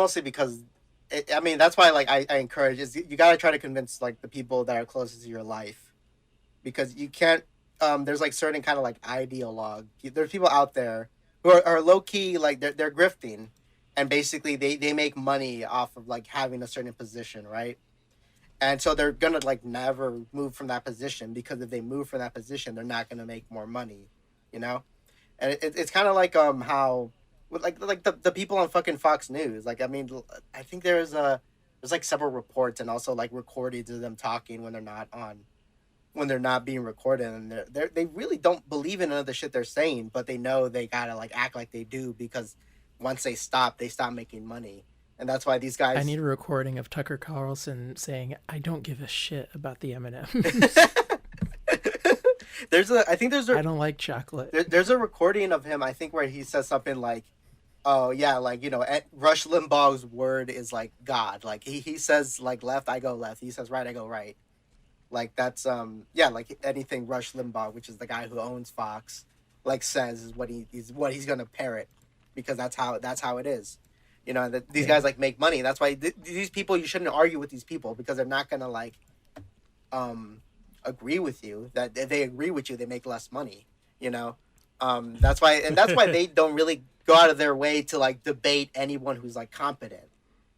why like I encourage is you got to try to convince like the people that are closest to your life because you can't. There's like certain kind of like ideologue. There's people out there who are low key like they're grifting, and basically they make money off of like having a certain position, right? And so they're gonna like never move from that position, because if they move from that position, they're not gonna make more money, you know. And it's kind of like how with like the people on fucking Fox News. Like, I mean, I think there's like several reports and also like recordings of them talking when they're not being recorded, and they really don't believe in none of the shit they're saying, but they know they gotta like act like they do, because once they stop making money, and that's why these I guys. need a recording of Tucker Carlson saying, "I don't give a shit about the M&Ms. I think I don't like chocolate." there's a recording of him, I think, where he says something like, "Oh yeah, like, Rush Limbaugh's word is like God. Like he says like left, I go left. He says right, I go right." Like that's yeah, like anything Rush Limbaugh, which is the guy who owns Fox, like says is what he's gonna parrot, because that's how it is. These Yeah. guys like make money. That's why these people, you shouldn't argue with these people, because they're not gonna like um agree with you. That if they agree with you, they make less money. You know, that's why they don't really go out of their way to like debate anyone who's like competent.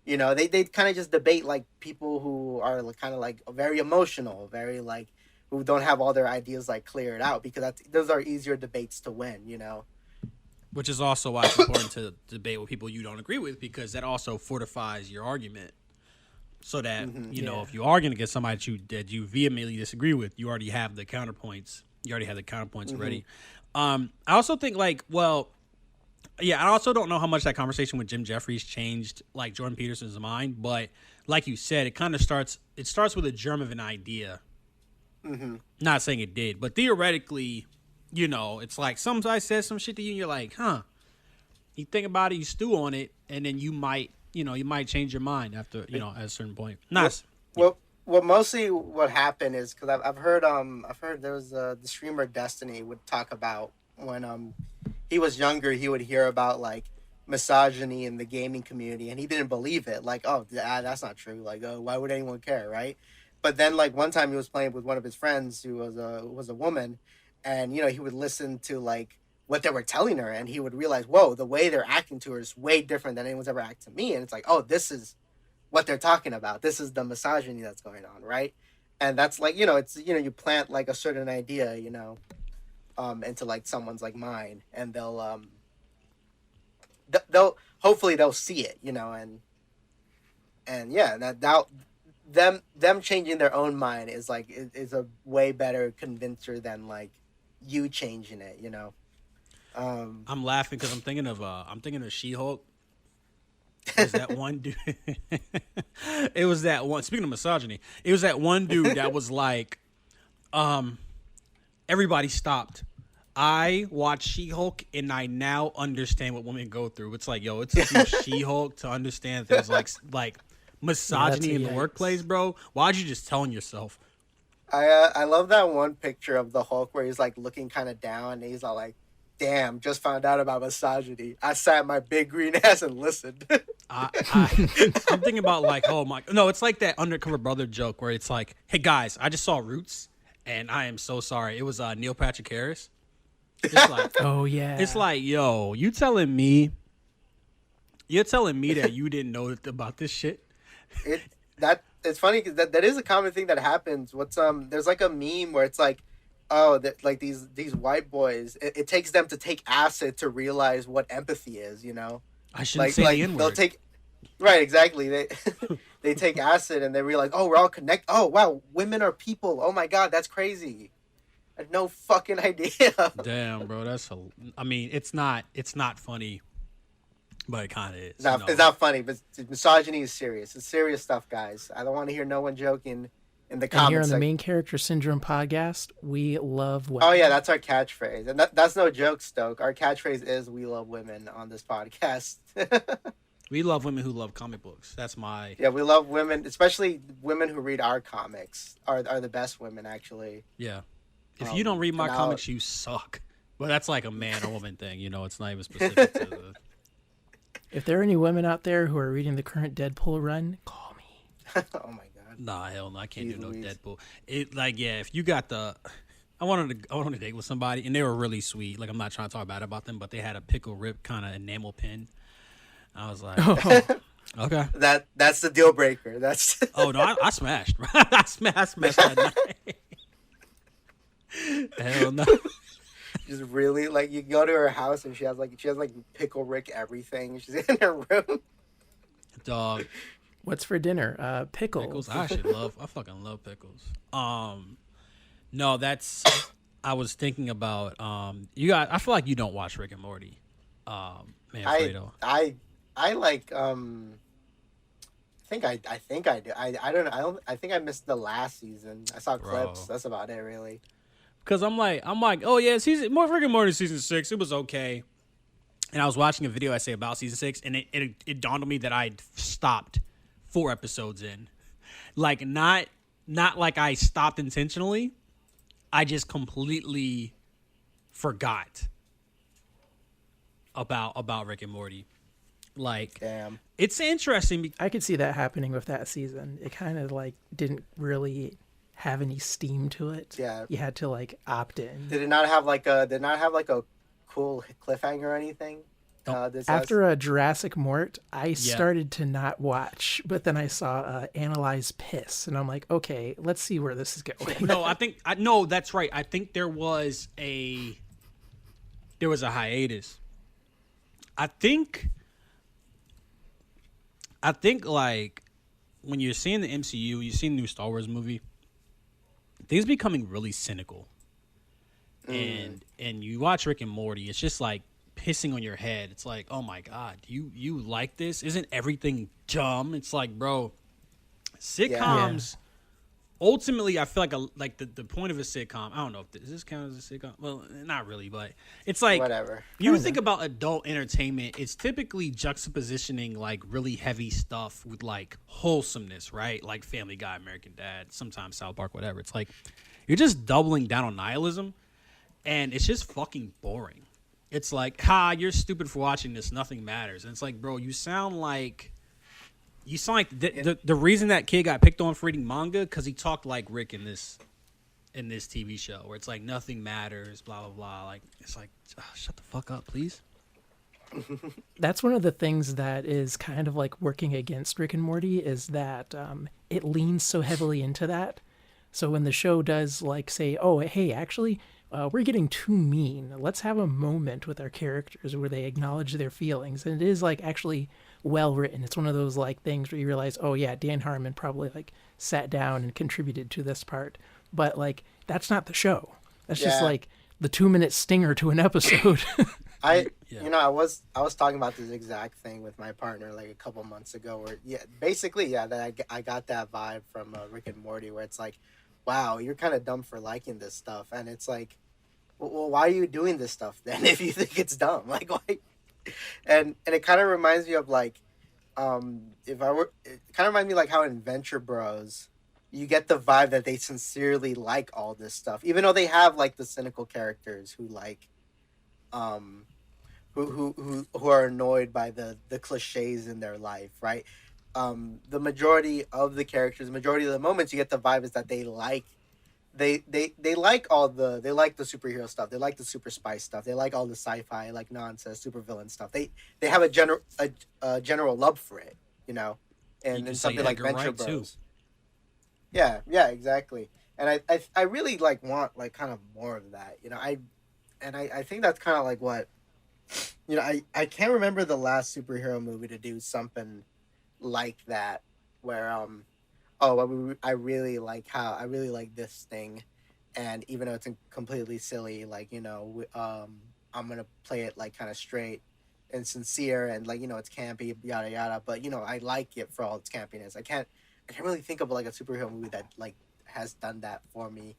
They kind of just debate like people who are kind of like very emotional, very like who don't have all their ideas like cleared out, because those are easier debates to win. Which is also why it's important to debate with people you don't agree with, because that also fortifies your argument. So that Yeah. if you are going to get somebody that you vehemently disagree with, you already have the counterpoints. Ready. I also think I also don't know how much that conversation with Jim Jeffries changed like Jordan Peterson's mind, but like you said, it kind of starts. It starts with a germ of an idea. Not saying it did, but theoretically, it's like somebody says some shit to you, and you're like, huh. You think about it, you stew on it, and then you might change your mind after at a certain point. Nice. Well, mostly what happened is because I've heard there was the streamer Destiny would talk about when he was younger, he would hear about like misogyny in the gaming community, and he didn't believe it. Like, oh, that's not true. Like, oh, why would anyone care, right? But then, like, one time he was playing with one of his friends who was a woman, and he would listen to like what they were telling her, and he would realize, whoa, the way they're acting to her is way different than anyone's ever acted to me, and it's like, oh, this is what they're talking about. This is the misogyny that's going on, right? And that's like, it's you plant like a certain idea, into like someone's like mind, and they'll hopefully they'll see it, and yeah, that them changing their own mind is like is a way better convincer than like you changing it. I'm laughing because I'm thinking of She-Hulk. It was that one dude. It was that one. Speaking of misogyny, it was that one dude that was like, everybody stopped. I watch She-Hulk and I now understand what women go through. It's like, yo, it took you She-Hulk to understand things like misogyny in the workplace, bro. Why'd you just telling yourself? I love that one picture of the Hulk where he's like looking kind of down, and he's all like, "Damn, just found out about misogyny. I sat my big green ass and listened." I'm thinking about like, oh my, no, it's like that Undercover Brother joke where it's like, hey guys, I just saw Roots, and I am so sorry. It was Neil Patrick Harris. It's like, Oh yeah. it's like, yo, you're telling me that you didn't know about this shit? It's funny because that is a common thing that happens. There's like a meme where it's like, oh, that like these white boys, it takes them to take acid to realize what empathy is. I shouldn't Like say the N they'll word. take right, exactly. They take acid and they realize, oh, we're all connected. Oh wow, women are people. Oh my god, that's crazy. I had no fucking idea. Damn, bro, I mean, it's not funny, but it kind of is. It's not funny, but misogyny is serious. It's serious stuff, guys. I don't want to hear no one joking in the And here comments. on the Main Character Syndrome podcast, we love women. Oh yeah, that's our catchphrase, and that's no joke, Stoke. Our catchphrase is "We love women" on this podcast. We love women who love comic books. That's my Yeah, we love women, especially women who read our comics. Are the best women, actually. yeah. If you don't read my and comics, you suck. But that's like a man or woman thing, It's not even specific to the. If there are any women out there who are reading the current Deadpool run, call me. Oh my god. Nah, hell no, I can't Jeez do no Louise. Deadpool. It like yeah, if you got the, I wanted to date with somebody and they were really sweet. Like I'm not trying to talk bad about them, but they had a pickle rip kind of enamel pin, I was like, Oh, okay. That's the deal breaker. That's Oh no, I smashed. I smashed that night. Hell no. just really like you go to her house and she has like pickle Rick everything. She's in her room. Dog. what's for dinner? Pickles. Pickles. I fucking love pickles. No, that's I was thinking about you got I feel like you don't watch Rick and Morty. I Manfredo. I I like I think I do. I don't know. I think I missed the last season. I saw clips. Bro. That's about it really. Cause I'm like, oh yeah, season more Rick and Morty season 6. It was okay. And I was watching a video essay about season 6, and it dawned on me that I'd stopped 4 episodes in. Like not like I stopped intentionally. I just completely forgot about Rick and Morty. Like Damn. it's interesting. I could see that happening with that season. It kind of like didn't really have any steam to it. Yeah. You had to like opt in. Did it not have like a cool cliffhanger or anything? This has- After a Jurassic Mort, I started to not watch, but then I saw Analyze Piss, and I'm like, okay, let's see where this is going. No, that's right. I think there was a hiatus. I think like when you're seeing the MCU, you see the new Star Wars movie, things becoming really cynical. And you watch Rick and Morty, it's just like pissing on your head. It's like, oh my god, you like this? Isn't everything dumb? It's like, bro, sitcoms. Ultimately, I feel like the point of a sitcom. I don't know if does this count as a sitcom. Well, not really, but it's like whatever. You think about adult entertainment. It's typically juxtapositioning like really heavy stuff with like wholesomeness, right? Like Family Guy, American Dad, sometimes South Park, whatever. It's like you're just doubling down on nihilism, and it's just fucking boring. It's like, you're stupid for watching this. Nothing matters. And it's like, bro, you sound like the reason that kid got picked on for reading manga because he talked like Rick in this TV show where it's like nothing matters, blah blah blah. Like it's like, shut the fuck up, please. That's one of the things that is kind of like working against Rick and Morty is that it leans so heavily into that. So when the show does like say, oh, hey, actually, we're getting too mean. Let's have a moment with our characters where they acknowledge their feelings. And it is like actually well written. It's one of those like things where you realize, oh yeah, Dan Harmon probably like sat down and contributed to this part. But like that's not the show. That's just like the 2-minute stinger to an episode. I was talking about this exact thing with my partner like a couple months ago where that I got that vibe from Rick and Morty where it's like, wow, you're kind of dumb for liking this stuff. And it's like, well, why are you doing this stuff then if you think it's dumb? Like, why? And it kind of reminds me of like, it kind of reminds me like how in Venture Bros, you get the vibe that they sincerely like all this stuff, even though they have like the cynical characters who like, who are annoyed by the cliches in their life, right? The majority of the characters, the majority of the moments, you get the vibe is that they like they like they like the superhero stuff, they like the super spy stuff, they like all the sci-fi like nonsense supervillain stuff. They have a general love for it, you know, and in something like Venture Bros. Too. Yeah, exactly. And I really like want like kind of more of that, you know. I think that's kind of like what, you know, I can't remember the last superhero movie to do something like that where I really like this thing, and even though it's completely silly, like, you know, I'm gonna play it like kind of straight and sincere, and like, you know, it's campy, yada yada, but you know, I like it for all its campiness. I can't really think of like a superhero movie that like has done that for me.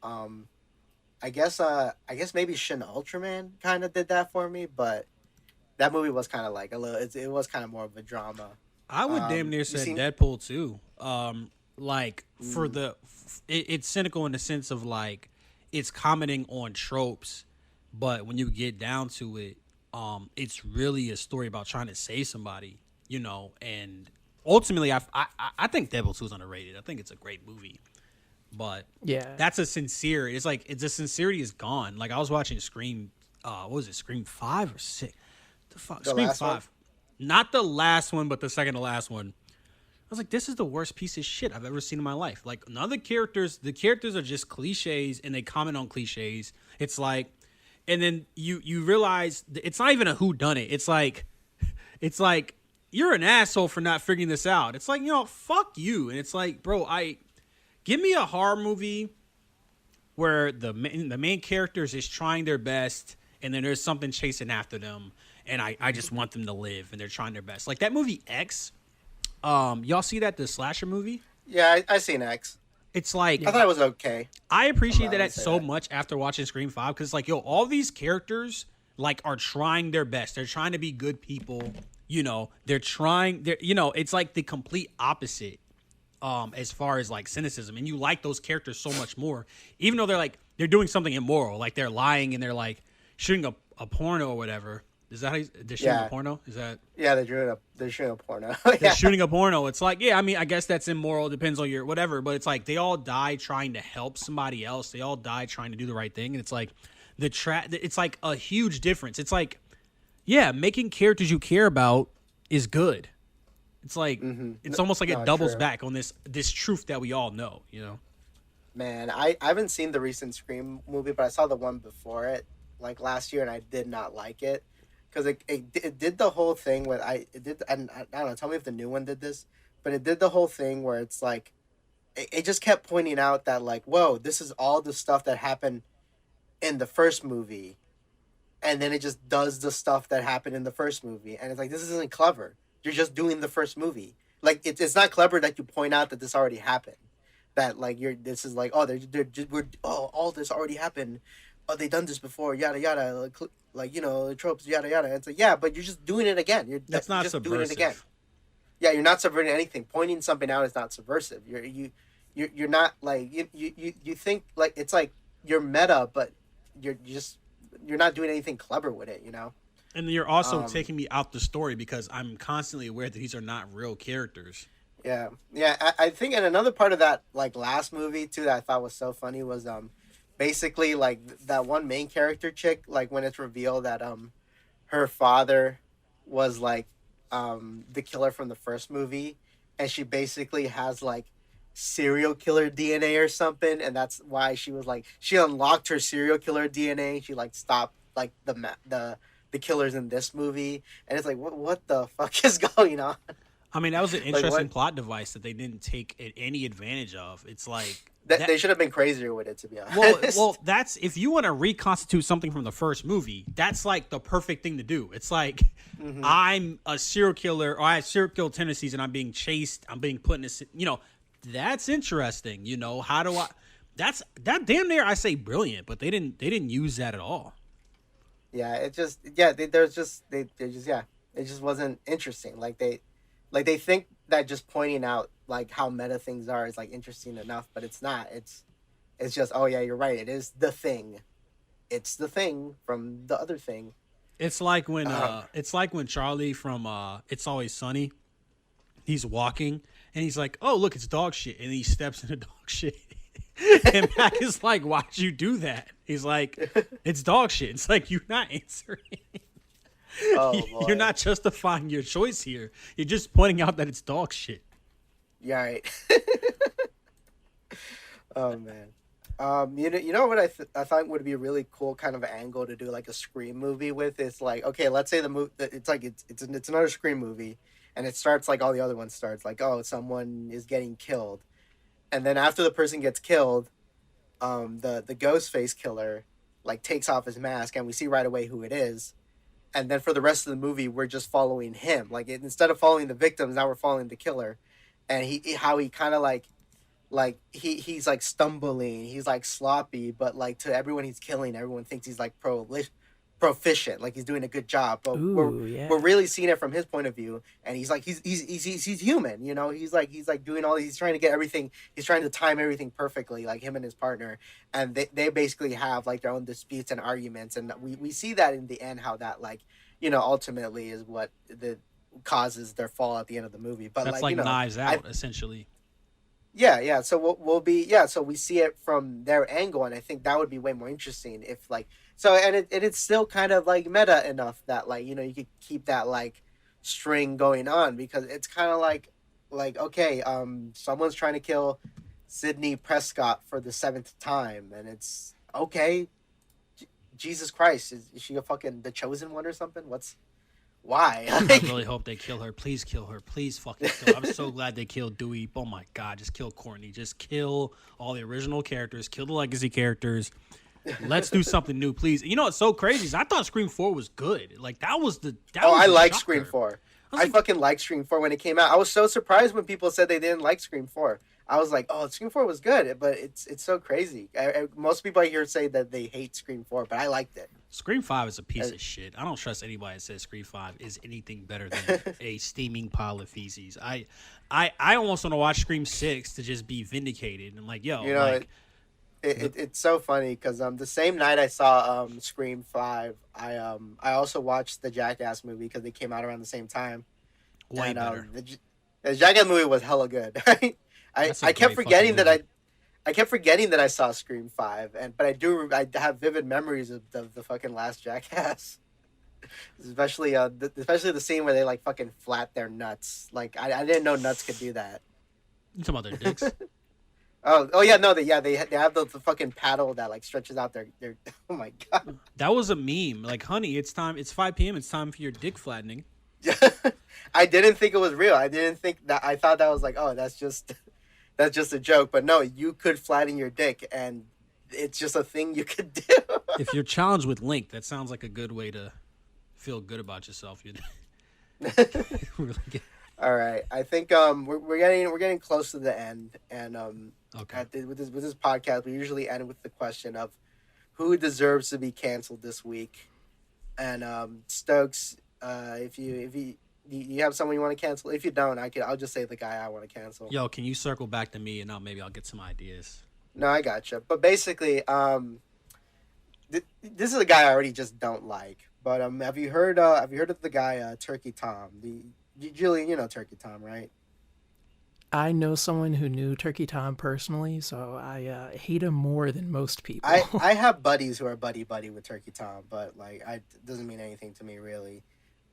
I guess maybe Shin Ultraman kind of did that for me, but that movie was kind of like a little, it was kind of more of a drama. I would damn near say Deadpool too. Like for it's cynical in the sense of like it's commenting on tropes, but when you get down to it, it's really a story about trying to save somebody, you know. And ultimately, I think Deadpool 2 is underrated. I think it's a great movie, but that's a sincere. It's like the sincerity is gone. Like I was watching Scream. What was it? Scream 5 or 6? The fuck? Scream 5. Not the last one, but the second to last one. I was like, this is the worst piece of shit I've ever seen in my life. Like, none of the characters are just cliches and they comment on cliches. It's like, and then you realize it's not even a who done it. It's like you're an asshole for not figuring this out. It's like, fuck you. And it's like, bro, give me a horror movie where the main characters is trying their best and then there's something chasing after them and I just want them to live and they're trying their best. Like that movie X. Y'all see that, the slasher movie? Yeah, I seen X. It's like I thought it was okay. I appreciate I that say so that. much after watching Scream 5 because like all these characters like are trying their best. They're trying to be good people. It's like the complete opposite as far as like cynicism, and you like those characters so much more, even though they're doing something immoral, like they're lying and they're like shooting a porno or whatever. Is that how they're shooting a porno? Is that Yeah, they're shooting a porno. they're Yeah. shooting a porno? It's like, yeah, I mean, I guess that's immoral. Depends on your whatever, but it's like they all die trying to help somebody else. They all die trying to do the right thing, and it's like it's like a huge difference. It's like, yeah, making characters you care about is good. It's like it's almost like it doubles True. back on this truth that we all know. Man, I haven't seen the recent Scream movie, but I saw the one before it, like last year, and I did not like it because it did the whole thing with it did, and I don't know. Tell me if the new one did this, but it did the whole thing where it's like it just kept pointing out that like, whoa, this is all the stuff that happened in the first movie, and then it just does the stuff that happened in the first movie, and it's like this isn't clever. You're just doing the first movie. Like it's not clever that you point out that this already happened. That like this is like, oh, they're just, we're, oh, all this already happened. Oh, they done this before, yada yada, like the tropes, yada yada. It's like, yeah, but you're just doing it again. That's You're not just doing it again. subversive. Yeah, you're not subverting anything. Pointing something out is not subversive. You're not like you think like it's like you're meta, but you're not doing anything clever with it. And you're also Um, taking me out the story because I'm constantly aware that these are not real characters. Yeah, yeah. I think, and another part of that like last movie too that I thought was so funny was basically like that one main character chick, like when it's revealed that her father was like the killer from the first movie, and she basically has like serial killer DNA or something, and that's why she was like she unlocked her serial killer DNA. She like stopped like the killers in this movie, and it's like what the fuck is going on? I mean, that was an Like interesting what? plot device that they didn't take any advantage of. It's like That that. they should have been crazier with it, to be Well, honest. well, that's if you want to reconstitute something from the first movie, that's like the perfect thing to do. It's like I'm a serial killer, or I have serial kill tendencies, and I'm being chased. I'm being put in this. That's interesting. How do I? That damn near I say brilliant, but they didn't use that at all. Yeah, it just yeah, there's just they just yeah, it just wasn't interesting. Like they think that just pointing out like how meta things are is like interesting enough, but it's not. It's just, oh yeah, you're right. It is the thing. It's the thing from the other thing. It's like when Charlie from It's Always Sunny, he's walking and he's like, "Oh, look, it's dog shit." And he steps into dog shit. And Mac is like, "Why'd you do that?" He's like, "It's dog shit." It's like you're not answering. Oh You're boy. not justifying your choice here. You're just pointing out that it's dog shit. Yeah, right. Oh man. You know what I thought would be a really cool kind of angle to do like a Scream movie with. It's like, okay, let's say the movie it's like it's another Scream movie, and it starts like all the other ones starts like, oh, someone is getting killed, and then after the person gets killed, the ghost face killer like takes off his mask, and we see right away who it is, and then for the rest of the movie we're just following him. Like instead of following the victims, now we're following the killer, and how he kind of like he's like stumbling, he's like sloppy, but like to everyone he's killing, everyone thinks he's like proficient, like he's doing a good job. But we're Ooh, yeah. we're really seeing it from his point of view, and he's like he's human, he's like doing all, he's trying to get everything, he's trying to time everything perfectly, like him and his partner, and they basically have like their own disputes and arguments, and we see that in the end how that like ultimately is what the causes their fall at the end of the movie. But That's like like Knives I Out, essentially. yeah, yeah. So we'll be, yeah. So we see it from their angle, and I think that would be way more interesting if like so, and it's still kind of like meta enough that like you could keep that like string going on, because it's kind of like okay, someone's trying to kill Sydney Prescott for the seventh time, and it's okay. Jesus Christ, is she a fucking the chosen one or something? What's why? I really hope they kill her. Please kill her. Please fucking kill her. I'm so glad they killed Dewey. Oh my god, just kill Courtney. Just kill all the original characters. Kill the legacy characters. Let's do something new, please. You know what's so crazy is I thought Scream 4 was good. Like that was the I like shocker. Scream 4. I fucking like Scream 4 when it came out. I was so surprised when people said they didn't like Scream 4. I was like, oh, Scream 4 was good, but it's so crazy. Most people I hear say that they hate Scream 4, but I liked it. Scream 5 is a piece of shit. I don't trust anybody that says Scream 5 is anything better than a steaming pile of feces. I almost want to watch Scream 6 to just be vindicated. And like, yo, you know, like... it's so funny because the same night I saw Scream 5, I also watched the Jackass movie because they came out around the same time. Way better. The Jackass movie was hella good. I kept forgetting that I kept forgetting that I saw Scream 5, but I have vivid memories of the fucking last Jackass. Especially the scene where they like fucking flat their nuts. Like I didn't know nuts could do that. You talking about their dicks? Oh yeah, no, they have the fucking paddle that like stretches out their oh my god. That was a meme. Like, honey, it's time. It's 5 p.m. It's time for your dick flattening. I didn't think it was real. I didn't think that. I thought that was like, oh, that's just a joke. But no, you could flatten your dick, and it's just a thing you could do. If you're challenged with link, that sounds like a good way to feel good about yourself. Really get... All right, I think we're getting close to the end, and okay. With this podcast, we usually end with the question of who deserves to be canceled this week. And Stokes, if you have someone you want to cancel, if you don't, I'll just say the guy I want to cancel. Yo, can you circle back to me and maybe I'll get some ideas. No, I gotcha. But basically, this is a guy I already just don't like. But have you heard of the guy Turkey Tom? Julian, you know Turkey Tom, right? I know someone who knew Turkey Tom personally, so I hate him more than most people. I have buddies who are buddy with Turkey Tom, but like it doesn't mean anything to me really.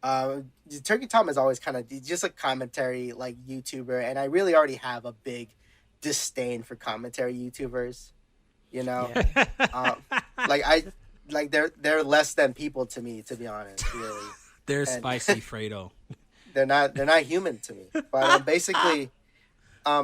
Turkey Tom is always kind of just a commentary like YouTuber, and I really already have a big disdain for commentary YouTubers. You know, Yeah. they're less than people to me, to be honest. Really, They're spicy Fredo. they're not human to me. But basically,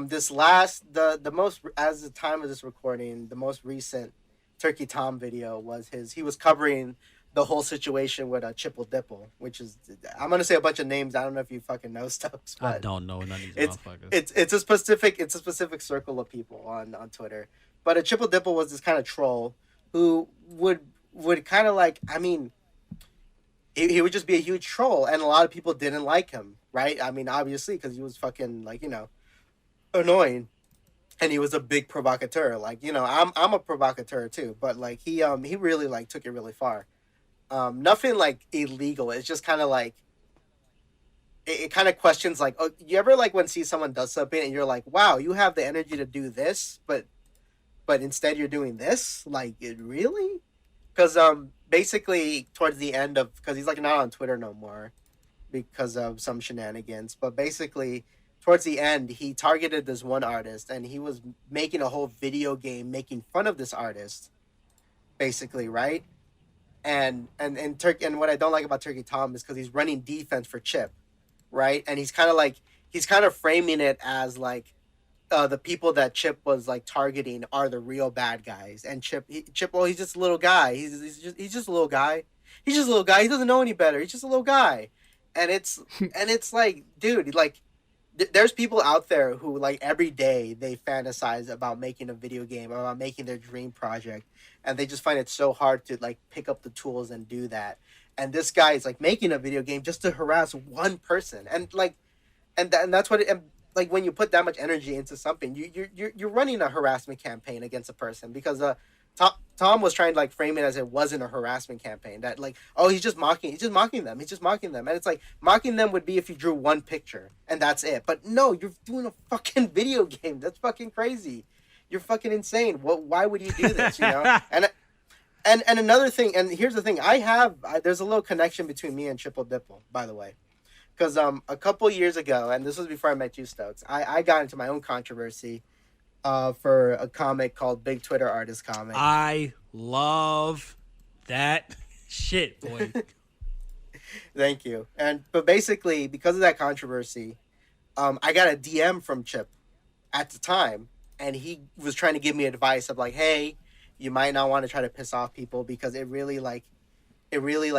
this last the most, as the time of this recording, the most recent Turkey Tom video was he was covering the whole situation with a Chipple Dipple, which is, I'm gonna say a bunch of names. I don't know if you fucking know Stokes. I don't know none of these motherfuckers. It's a specific circle of people on Twitter. But a Chipple Dipple was this kind of troll who would kind of like, I mean, he would just be a huge troll, and a lot of people didn't like him, right? I mean, obviously, because he was fucking like, annoying, and he was a big provocateur. Like, I'm a provocateur too, but like he really like took it really far. Nothing like illegal. It's just kind of like it kind of questions like, oh, you ever like when see someone does something and you're like, wow, you have the energy to do this, but instead you're doing this, like, it really? Because basically towards the end of, because he's like not on Twitter no more because of some shenanigans, but basically towards the end he targeted this one artist and he was making a whole video game making fun of this artist, basically, right? And what I don't like about Turkey Tom is because he's running defense for Chip, right? And he's kind of framing it as like the people that Chip was like targeting are the real bad guys, and Chip, well, he's just a little guy. He's just a little guy. He's just a little guy. He doesn't know any better. He's just a little guy, and it's like, dude, like there's people out there who like every day they fantasize about making a video game, about making their dream project, and they just find it so hard to like pick up the tools and do that. And this guy is like making a video game just to harass one person, and like, and that's what it. And like when you put that much energy into something, you're running a harassment campaign against a person, because Tom was trying to like frame it as it wasn't a harassment campaign, that like, oh, he's just mocking them, and it's like, mocking them would be if you drew one picture and that's it, but no, you're doing a fucking video game. That's fucking crazy. You're fucking insane. Why would you do this? And another thing, and here's the thing, there's a little connection between me and Triple Dipple, by the way. because a couple years ago, and this was before I met you, Stokes. I got into my own controversy for a comic called Big Twitter Artist Comic. I love that shit, boy. Thank you. But basically, because of that controversy, I got a DM from Chip at the time, and he was trying to give me advice of like, hey, you might not want to try to piss off people because it really like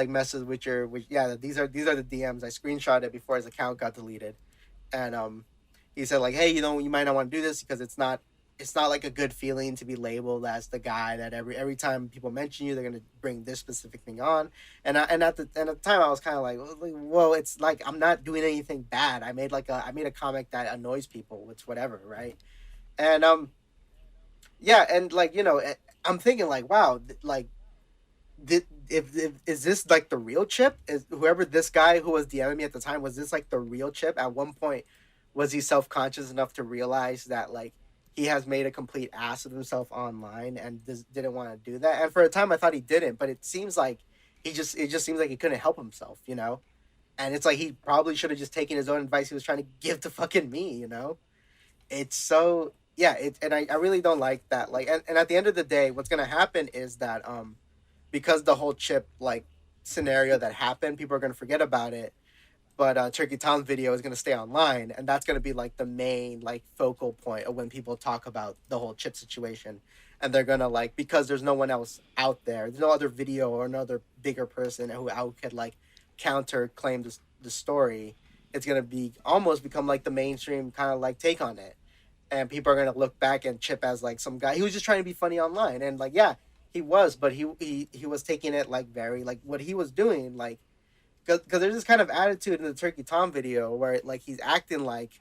messes with your yeah, these are the DMs. I screenshot it before his account got deleted. And he said like, hey, you might not want to do this because it's not like a good feeling to be labeled as the guy that every time people mention you, they're gonna bring this specific thing on. And at the time, I was kind of like, whoa, it's like I'm not doing anything bad. I made a comic that annoys people. It's whatever, right? And yeah, and like I'm thinking like, wow, like if is this like the real Chip? Is whoever this guy who was DMing me at the time, was this like the real Chip? At one point, was he self conscious enough to realize that like he has made a complete ass of himself online and didn't want to do that? And for a time, I thought he didn't, but it seems like it just seems like he couldn't help himself, And it's like he probably should have just taken his own advice he was trying to give to fucking me. It's so yeah, and I really don't like that. Like, and at the end of the day, what's gonna happen is that because the whole Chip like scenario that happened, people are gonna forget about it. But Turkey Tom's video is gonna stay online, and that's gonna be like the main like focal point of when people talk about the whole Chip situation. And they're gonna like, because there's no one else out there, there's no other video or another bigger person who out could like counter claim the story. It's gonna be almost become like the mainstream kind of like take on it, and people are gonna look back and Chip as like some guy. He was just trying to be funny online, and like yeah, he was, but he was taking it like very like what he was doing like because there's this kind of attitude in the Turkey Tom video where like he's acting like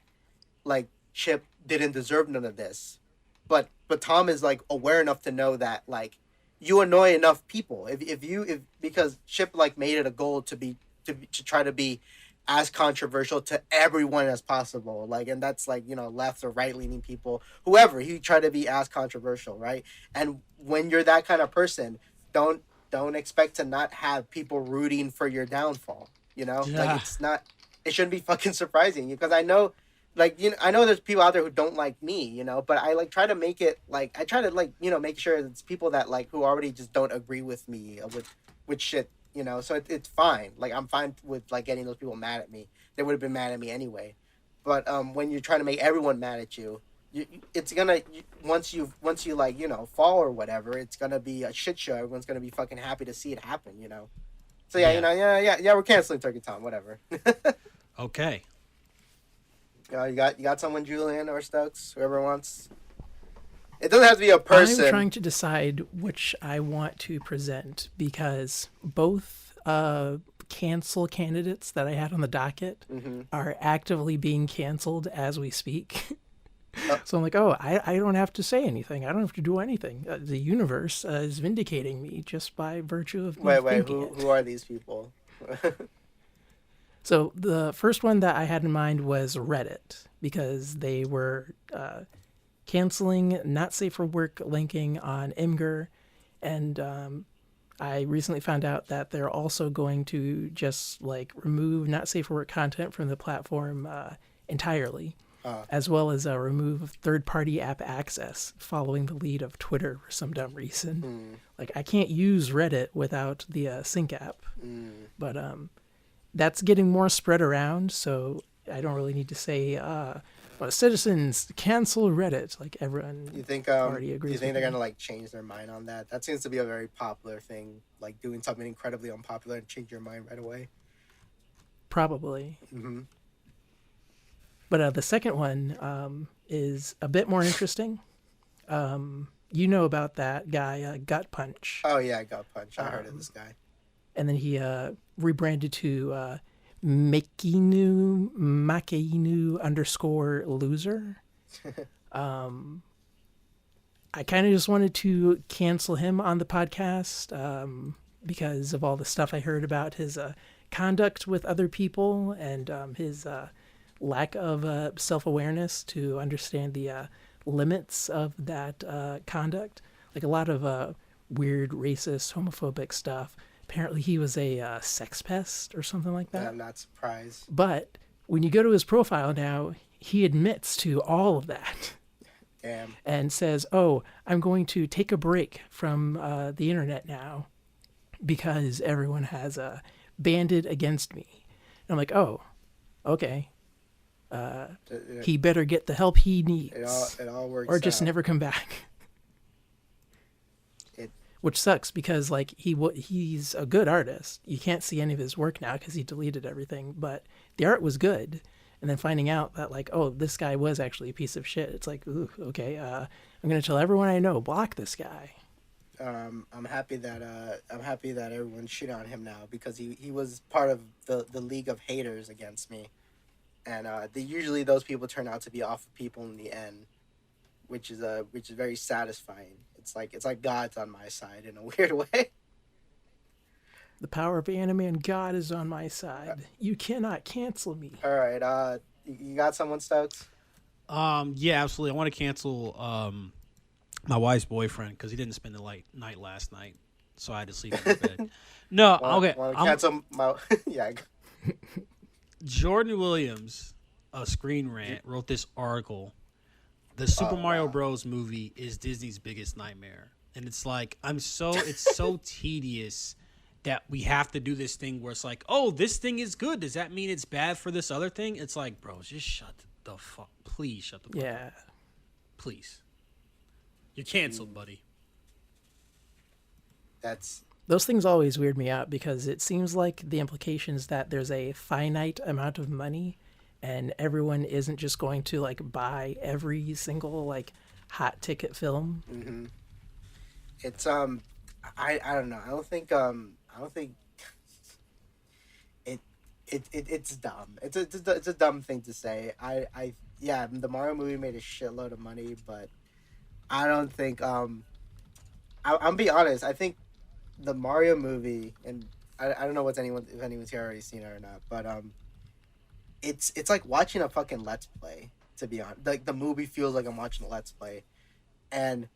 Chip didn't deserve none of this, but Tom is like aware enough to know that like you annoy enough people if because Chip like made it a goal to try to be as controversial to everyone as possible, like, and that's like left or right leaning people, whoever he tried to be as controversial, right? And when you're that kind of person, don't don't expect to not have people rooting for your downfall. Yeah. Like it shouldn't be fucking surprising because I know, like I know there's people out there who don't like me, but I like try to make it like I try to like make sure it's people that like who already just don't agree with me with shit. So it's fine. Like I'm fine with like getting those people mad at me. They would have been mad at me anyway. But when you're trying to make everyone mad at you, it's gonna once you like fall or whatever, it's gonna be a shit show. Everyone's gonna be fucking happy to see it happen. So yeah, yeah, we're canceling Turkey Tom, whatever. Okay. You got someone, Julian or Stokes, whoever wants. It doesn't have to be a person. I'm trying to decide which I want to present because both cancel candidates that I had on the docket are actively being canceled as we speak. So I'm like, I don't have to say anything. I don't have to do anything. The universe is vindicating me just by virtue of me thinking it. Who are these people? So the first one that I had in mind was Reddit because they were canceling not safe for work linking on Imgur, and I recently found out that they're also going to just like remove not safe for work content from the platform entirely, as well as remove third-party app access, following the lead of Twitter for some dumb reason. Like I can't use Reddit without the sync app, but that's getting more spread around, so I don't really need to say, citizens, cancel Reddit. Like everyone already agrees. You think they're gonna like change their mind on that? That seems to be a very popular thing, like doing something incredibly unpopular and change your mind right away. Probably. Mm-hmm. But the second one is a bit more interesting. You know about that guy, Gut Punch. Oh yeah, Gut Punch. I heard of this guy. And then he rebranded to Makeinu _loser. I kind of just wanted to cancel him on the podcast because of all the stuff I heard about his conduct with other people and his lack of self-awareness to understand the limits of that conduct. Like a lot of weird, racist, homophobic stuff. Apparently, he was a sex pest or something like that. I'm not surprised. But when you go to his profile now, he admits to all of that Damn. and says, "Oh, I'm going to take a break from the internet now because everyone has banded against me." And I'm like, "Oh, okay. He better get the help he needs, It all works or just out. never come back." It Which sucks because like he's a good artist. You can't see any of his work now because he deleted everything, but the art was good. And then finding out that like, oh, this guy was actually a piece of shit. It's like, ooh, okay, I'm gonna tell everyone I know, block this guy. I'm happy that everyone's shit on him now because he was part of the league of haters against me, and usually those people turn out to be awful people in the end, which is very satisfying. It's like God's on my side in a weird way. The power of anime and God is on my side. You cannot cancel me. All right, you got someone, Stokes? Yeah, absolutely. I want to cancel my wife's boyfriend because he didn't spend the night last night, so I had to sleep in his bed. No, okay. Want to cancel my? Yeah. Jordan Williams, a Screen Rant, wrote this article. The Super Mario Bros. Movie is Disney's biggest nightmare, and it's like it's so tedious that we have to do this thing where it's like, oh, this thing is good. Does that mean it's bad for this other thing? It's like, bro, just shut the fuck. Please shut the fuck Yeah. up. Please. You're canceled, buddy. That's Those things always weird me out because it seems like the implication is that there's a finite amount of money and everyone isn't just going to like buy every single like hot ticket film. it's I don't know. I don't think it's dumb. It's a dumb thing to say. Yeah, the Mario movie made a shitload of money, but I don't think I'm be honest. I think the Mario movie, and I don't know if anyone's here already seen it or not, but it's like watching a fucking Let's Play. To be honest, like the movie feels like I'm watching a Let's Play, and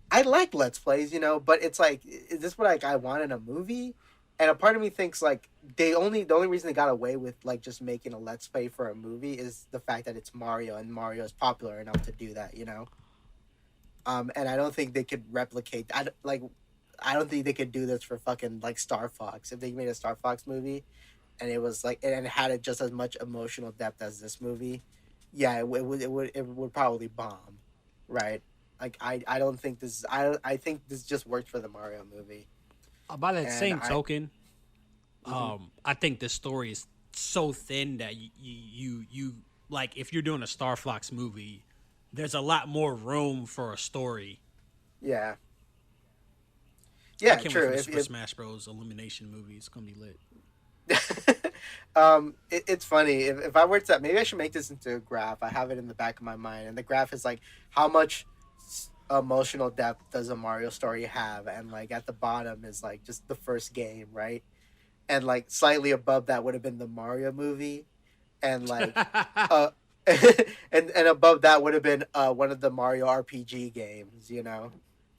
I like Let's Plays, but it's like, is this what like I want in a movie? And a part of me thinks like the only reason they got away with like just making a Let's Play for a movie is the fact that it's Mario and Mario is popular enough to do that. And I don't think they could replicate. I don't think they could do this for fucking like Star Fox. If they made a Star Fox movie, and it was like and it had it just as much emotional depth as this movie, yeah, it would probably bomb, right? Like I don't think this. I think this just worked for the Mario movie. By that And same token, I think the story is so thin that you like if you're doing a Star Fox movie, there's a lot more room for a story. Yeah. I Yeah, can't true. wait for Smash Bros. Elimination movie. It's gonna be lit. It's funny if I were to maybe I should make this into a graph. I have it in the back of my mind, and the graph is like how much emotional depth does a Mario story have, and like at the bottom is like just the first game, right? And like slightly above that would have been the Mario movie, and like and above that would have been one of the Mario RPG games,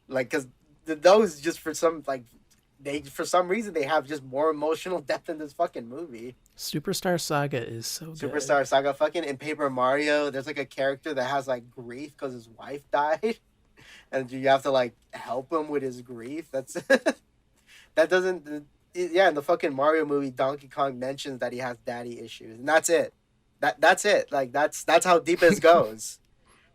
like because those just for some like they for some reason they have just more emotional depth in this fucking movie. Superstar Saga is so good. Superstar Saga fucking in Paper Mario, there's like a character that has like grief because his wife died, and you have to like help him with his grief. That's that doesn't. Yeah, in the fucking Mario movie, Donkey Kong mentions that he has daddy issues, and that's it. That's it. Like that's how deep it goes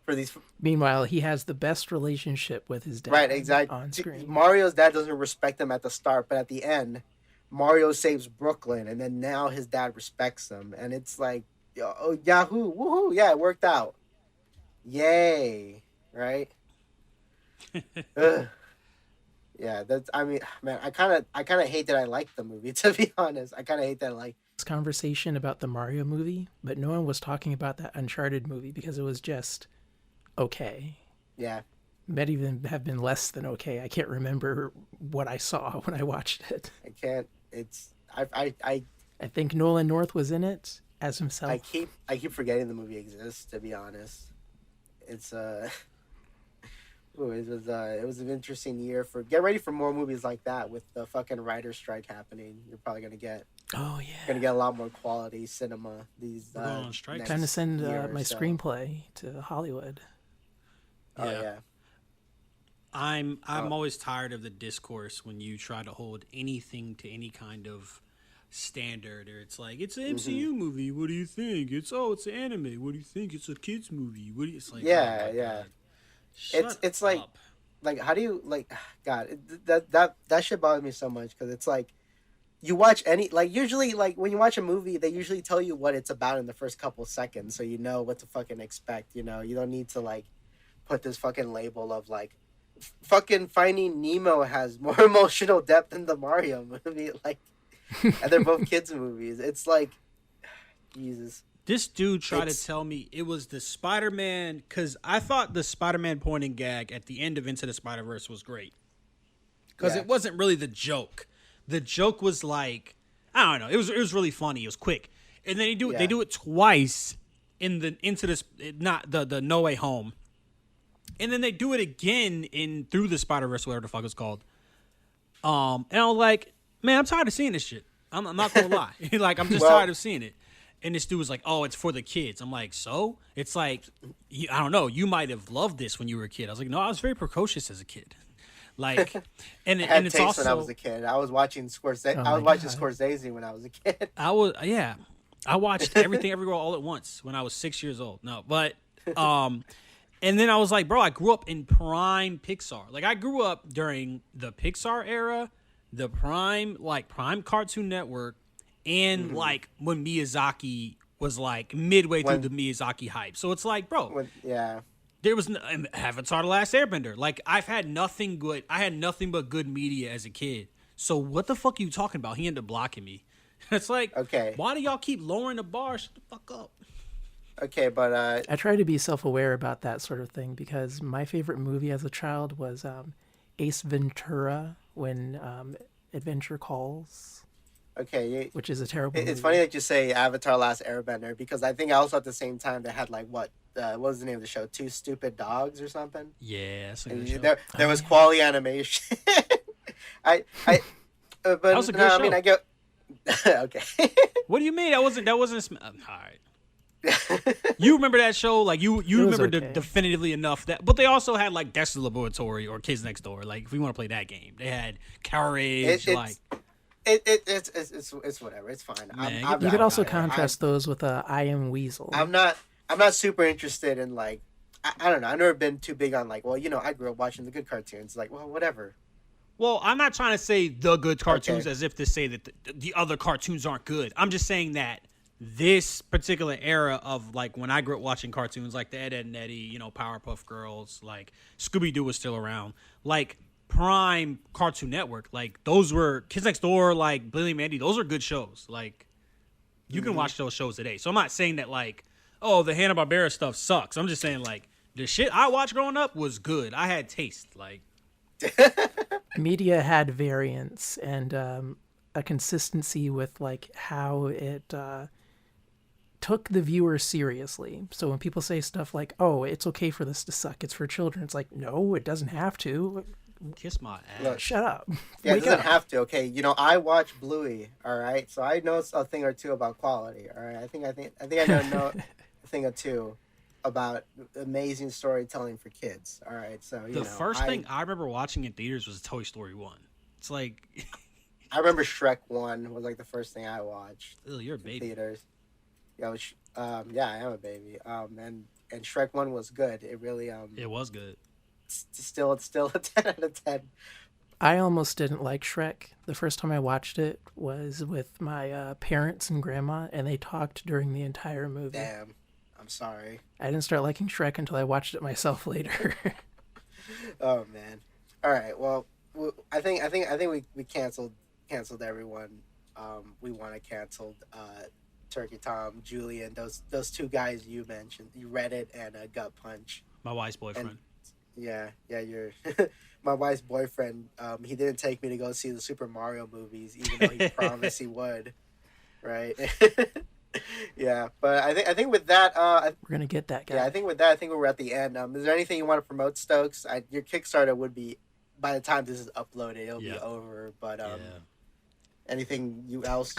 for these. Meanwhile, he has the best relationship with his dad Right, exactly. on screen. Mario's dad doesn't respect him at the start, but at the end, Mario saves Brooklyn, and then now his dad respects him, and it's like, oh, Yahoo, woohoo, yeah, it worked out, yay, right? Ugh. Yeah, that's. I mean, man, I kind of hate that I like the movie. To be honest, I kind of hate that I like. This conversation about the Mario movie, but no one was talking about that Uncharted movie because it was just okay. Yeah, Might even have been less than okay. I can't remember what I saw when I watched it. I can't. It's I think Nolan North was in it as himself. I keep forgetting the movie exists. To be honest, it's Ooh, it was an interesting year for get ready for more movies like that with the fucking writer strike happening. You're probably Oh yeah. gonna get a lot more quality cinema these We're going on strikes. Trying to next send year or my so. screenplay to Hollywood. Oh Yeah. yeah. I'm Oh. always tired of the discourse when you try to hold anything to any kind of standard, or it's like it's an Hmm. MCU movie. What do you think? It's an anime. What do you think? It's a kids movie. What do you? It's like, oh Yeah, my yeah. god, It's shut it's up. like how do you like God that shit bothers me so much because it's like you watch any like usually like when you watch a movie they usually tell you what it's about in the first couple seconds so you know what to fucking expect. You don't need to like put this fucking label of like fucking Finding Nemo has more emotional depth than the Mario movie. Like, and they're both kids movies. It's like Jesus. This dude tried to It's tell me it was the Spider-Man because I thought the Spider-Man point and gag at the end of Into the Spider-Verse was great because yeah, it wasn't really the joke. The joke was like, I don't know. It was really funny. It was quick, and then they yeah. do it twice in the into this not the No Way Home, and then they do it again in Through the Spider Verse, whatever the fuck it's called. And I was like, man, I'm tired of seeing this shit. I'm not gonna lie, like I'm just tired Well, of seeing it. And this dude was like, "Oh, it's for the kids." I'm like, "So?" It's like, I don't know. You might have loved this when you were a kid. I was like, "No, I was very precocious as a kid." Like, I and had it's taste when I was also a kid. I was watching Scorsese. Oh I my was watching god. Scorsese when I was a kid. I was yeah. I watched Everything Everywhere All at Once when I was 6 years old. No, but and then I was like, bro, I grew up in prime Pixar. Like I grew up during the Pixar era, the prime Cartoon Network, and Hmm. like when Miyazaki was like midway through the When Miyazaki hype. So it's like, bro, yeah. there was Avatar: The Last Airbender. Like I've had nothing good. I had nothing but good media as a kid. So what the fuck are you talking about? He ended up blocking me. It's like, Okay. why do y'all keep lowering the bar? Shut the fuck up. Okay, but I try to be self-aware about that sort of thing because my favorite movie as a child was Ace Ventura when Adventure Calls, okay, which is a terrible it's funny movie. that you say Avatar: Last Airbender because I think also at the same time they had like what was the name of the show? Two Stupid Dogs or something. Yeah, that's a good And show. there Oh was yeah. quality animation. I That was a but good no, I mean show. I get okay. What do you mean? All right. You remember that show? Like It you was remember okay. definitively enough that, but they also had like Dexter Laboratory or Kids Next Door. Like if we want to play that game, they had it, Courage. Like it's it's whatever. It's fine. man, get the You could fuck also out of here. contrast those with I Am Weasel. I'm not I'm not super interested in like I don't know. I've never been too big on like well I grew up watching the good cartoons like well whatever. Well, I'm not trying to say the good cartoons Okay. as if to say that the other cartoons aren't good. I'm just saying that this particular era of like when I grew up watching cartoons like the Ed, Ed and Eddie, Powerpuff Girls, like Scooby Doo was still around, like prime Cartoon Network, like those were Kids Next Door, like Billy and Mandy, those are good shows. Like you can Hmm. watch those shows today. So I'm not saying that like, oh, the Hanna-Barbera stuff sucks. I'm just saying like the shit I watched growing up was good. I had taste. Like Media had variance and a consistency with like how it took the viewer seriously. So when people say stuff like, "Oh, it's okay for this to suck. It's for children." It's like, "No, it doesn't have to." kiss my Look, ass. Shut up. yeah, it Wake doesn't up. have to. Okay, I watch Bluey. All right, so I know a thing or two about quality. All right, I think I know a thing or two about amazing storytelling for kids. All right, so The first thing I remember watching in theaters was Toy Story 1. It's like, I remember Shrek One was like the first thing I watched ugh, you're a in baby. theaters. Yeah, I am a baby. And Shrek One was good. It really It was good. it's still a 10 out of 10. I almost didn't like Shrek. The first time I watched it was with my parents and grandma, and they talked during the entire movie. Damn, I'm sorry. I didn't start liking Shrek until I watched it myself later. Oh man. All right. Well, I think we canceled everyone. We want to canceled Turkey Tom, Julian, those two guys you mentioned, you Reddit and Gut Punch, My wife's and boyfriend. yeah, you're my wife's boyfriend. He didn't take me to go see the Super Mario movies, even though he promised he would. Right. Yeah, but I think with that, We're gonna get that yeah, I guy. think with that, I think we're at the end. Is there anything you want to promote, Stokes? Your Kickstarter would be, by the time this is uploaded, it'll be Yeah, over. But yeah. anything you else,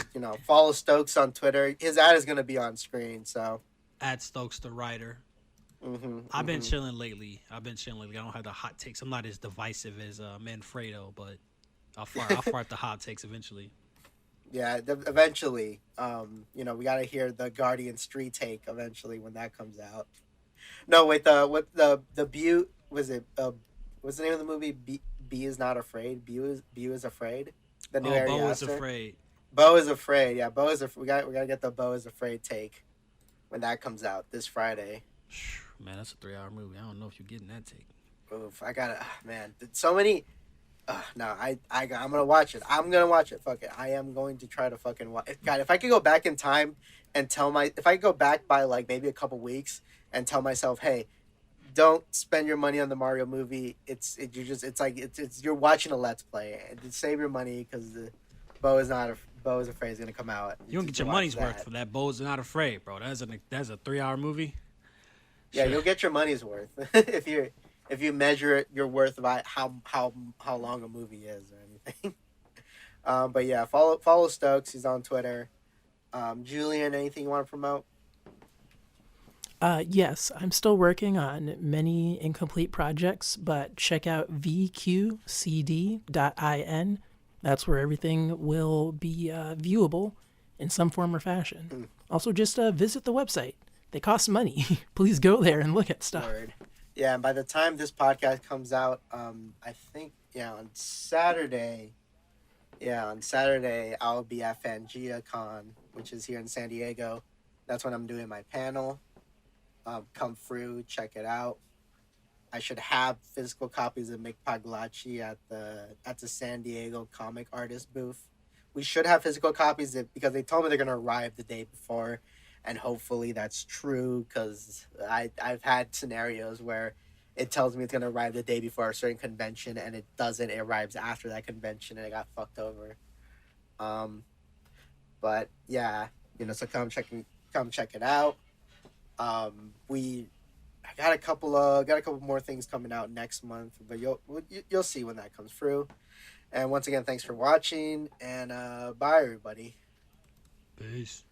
follow Stokes on Twitter. His ad is gonna be on screen. So, At Stokes the writer. mhm, I've been mhm. chilling lately. I don't have the hot takes. I'm not as divisive as Manfredo, but I'll fart the hot takes eventually. Yeah, eventually, we gotta hear the Guardian Street take eventually when that comes out. No, wait, the Bew was it? What's the name of the movie? B is not afraid. Bew is afraid. The new Oh, Ari Bo is Aster. afraid. Bo is afraid. Yeah, Bo is. We gotta get the Bo is afraid take when that comes out this Friday. Man, that's a 3 hour movie. I don't know if you're getting that take. Oof, I gotta. Man, so many. No, I'm gonna watch it. I'm gonna watch it. Fuck it. I am going to try to fucking watch. God, if I could go back in time and if I could go back by like maybe a couple weeks and tell myself, hey, don't spend your money on the Mario movie. It's like you're watching a Let's Play. Save your money because the Bo is afraid is gonna come out. You don't To get your watch money's worth that. for that. Bo's not afraid, bro. That's a 3 hour movie. Yeah, Sure. you'll get your money's worth if you measure your worth by how long a movie is or anything. But yeah, follow Stokes. He's on Twitter. Julian, anything you want to promote? Yes, I'm still working on many incomplete projects, but check out vqcd.in. That's where everything will be viewable in some form or fashion. Hmm, Also, just visit the website. They cost money. Please go there and look at stuff. word. Yeah, and by the time this podcast comes out, I think on Saturday. Yeah, on Saturday I'll be at FangiaCon, which is here in San Diego. That's when I'm doing my panel. Come through, check it out. I should have physical copies of Mick Pagliacci at the San Diego comic artist booth. We should have physical copies because they told me they're gonna arrive the day before, and hopefully that's true because I've had scenarios where it tells me it's gonna arrive the day before a certain convention and it doesn't. It arrives after that convention and it got fucked over. Um, but yeah, so come check it out. We I got a couple more things coming out next month, but you'll see when that comes through. And once again, thanks for watching, and bye everybody. Peace.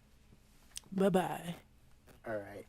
Bye bye. All right.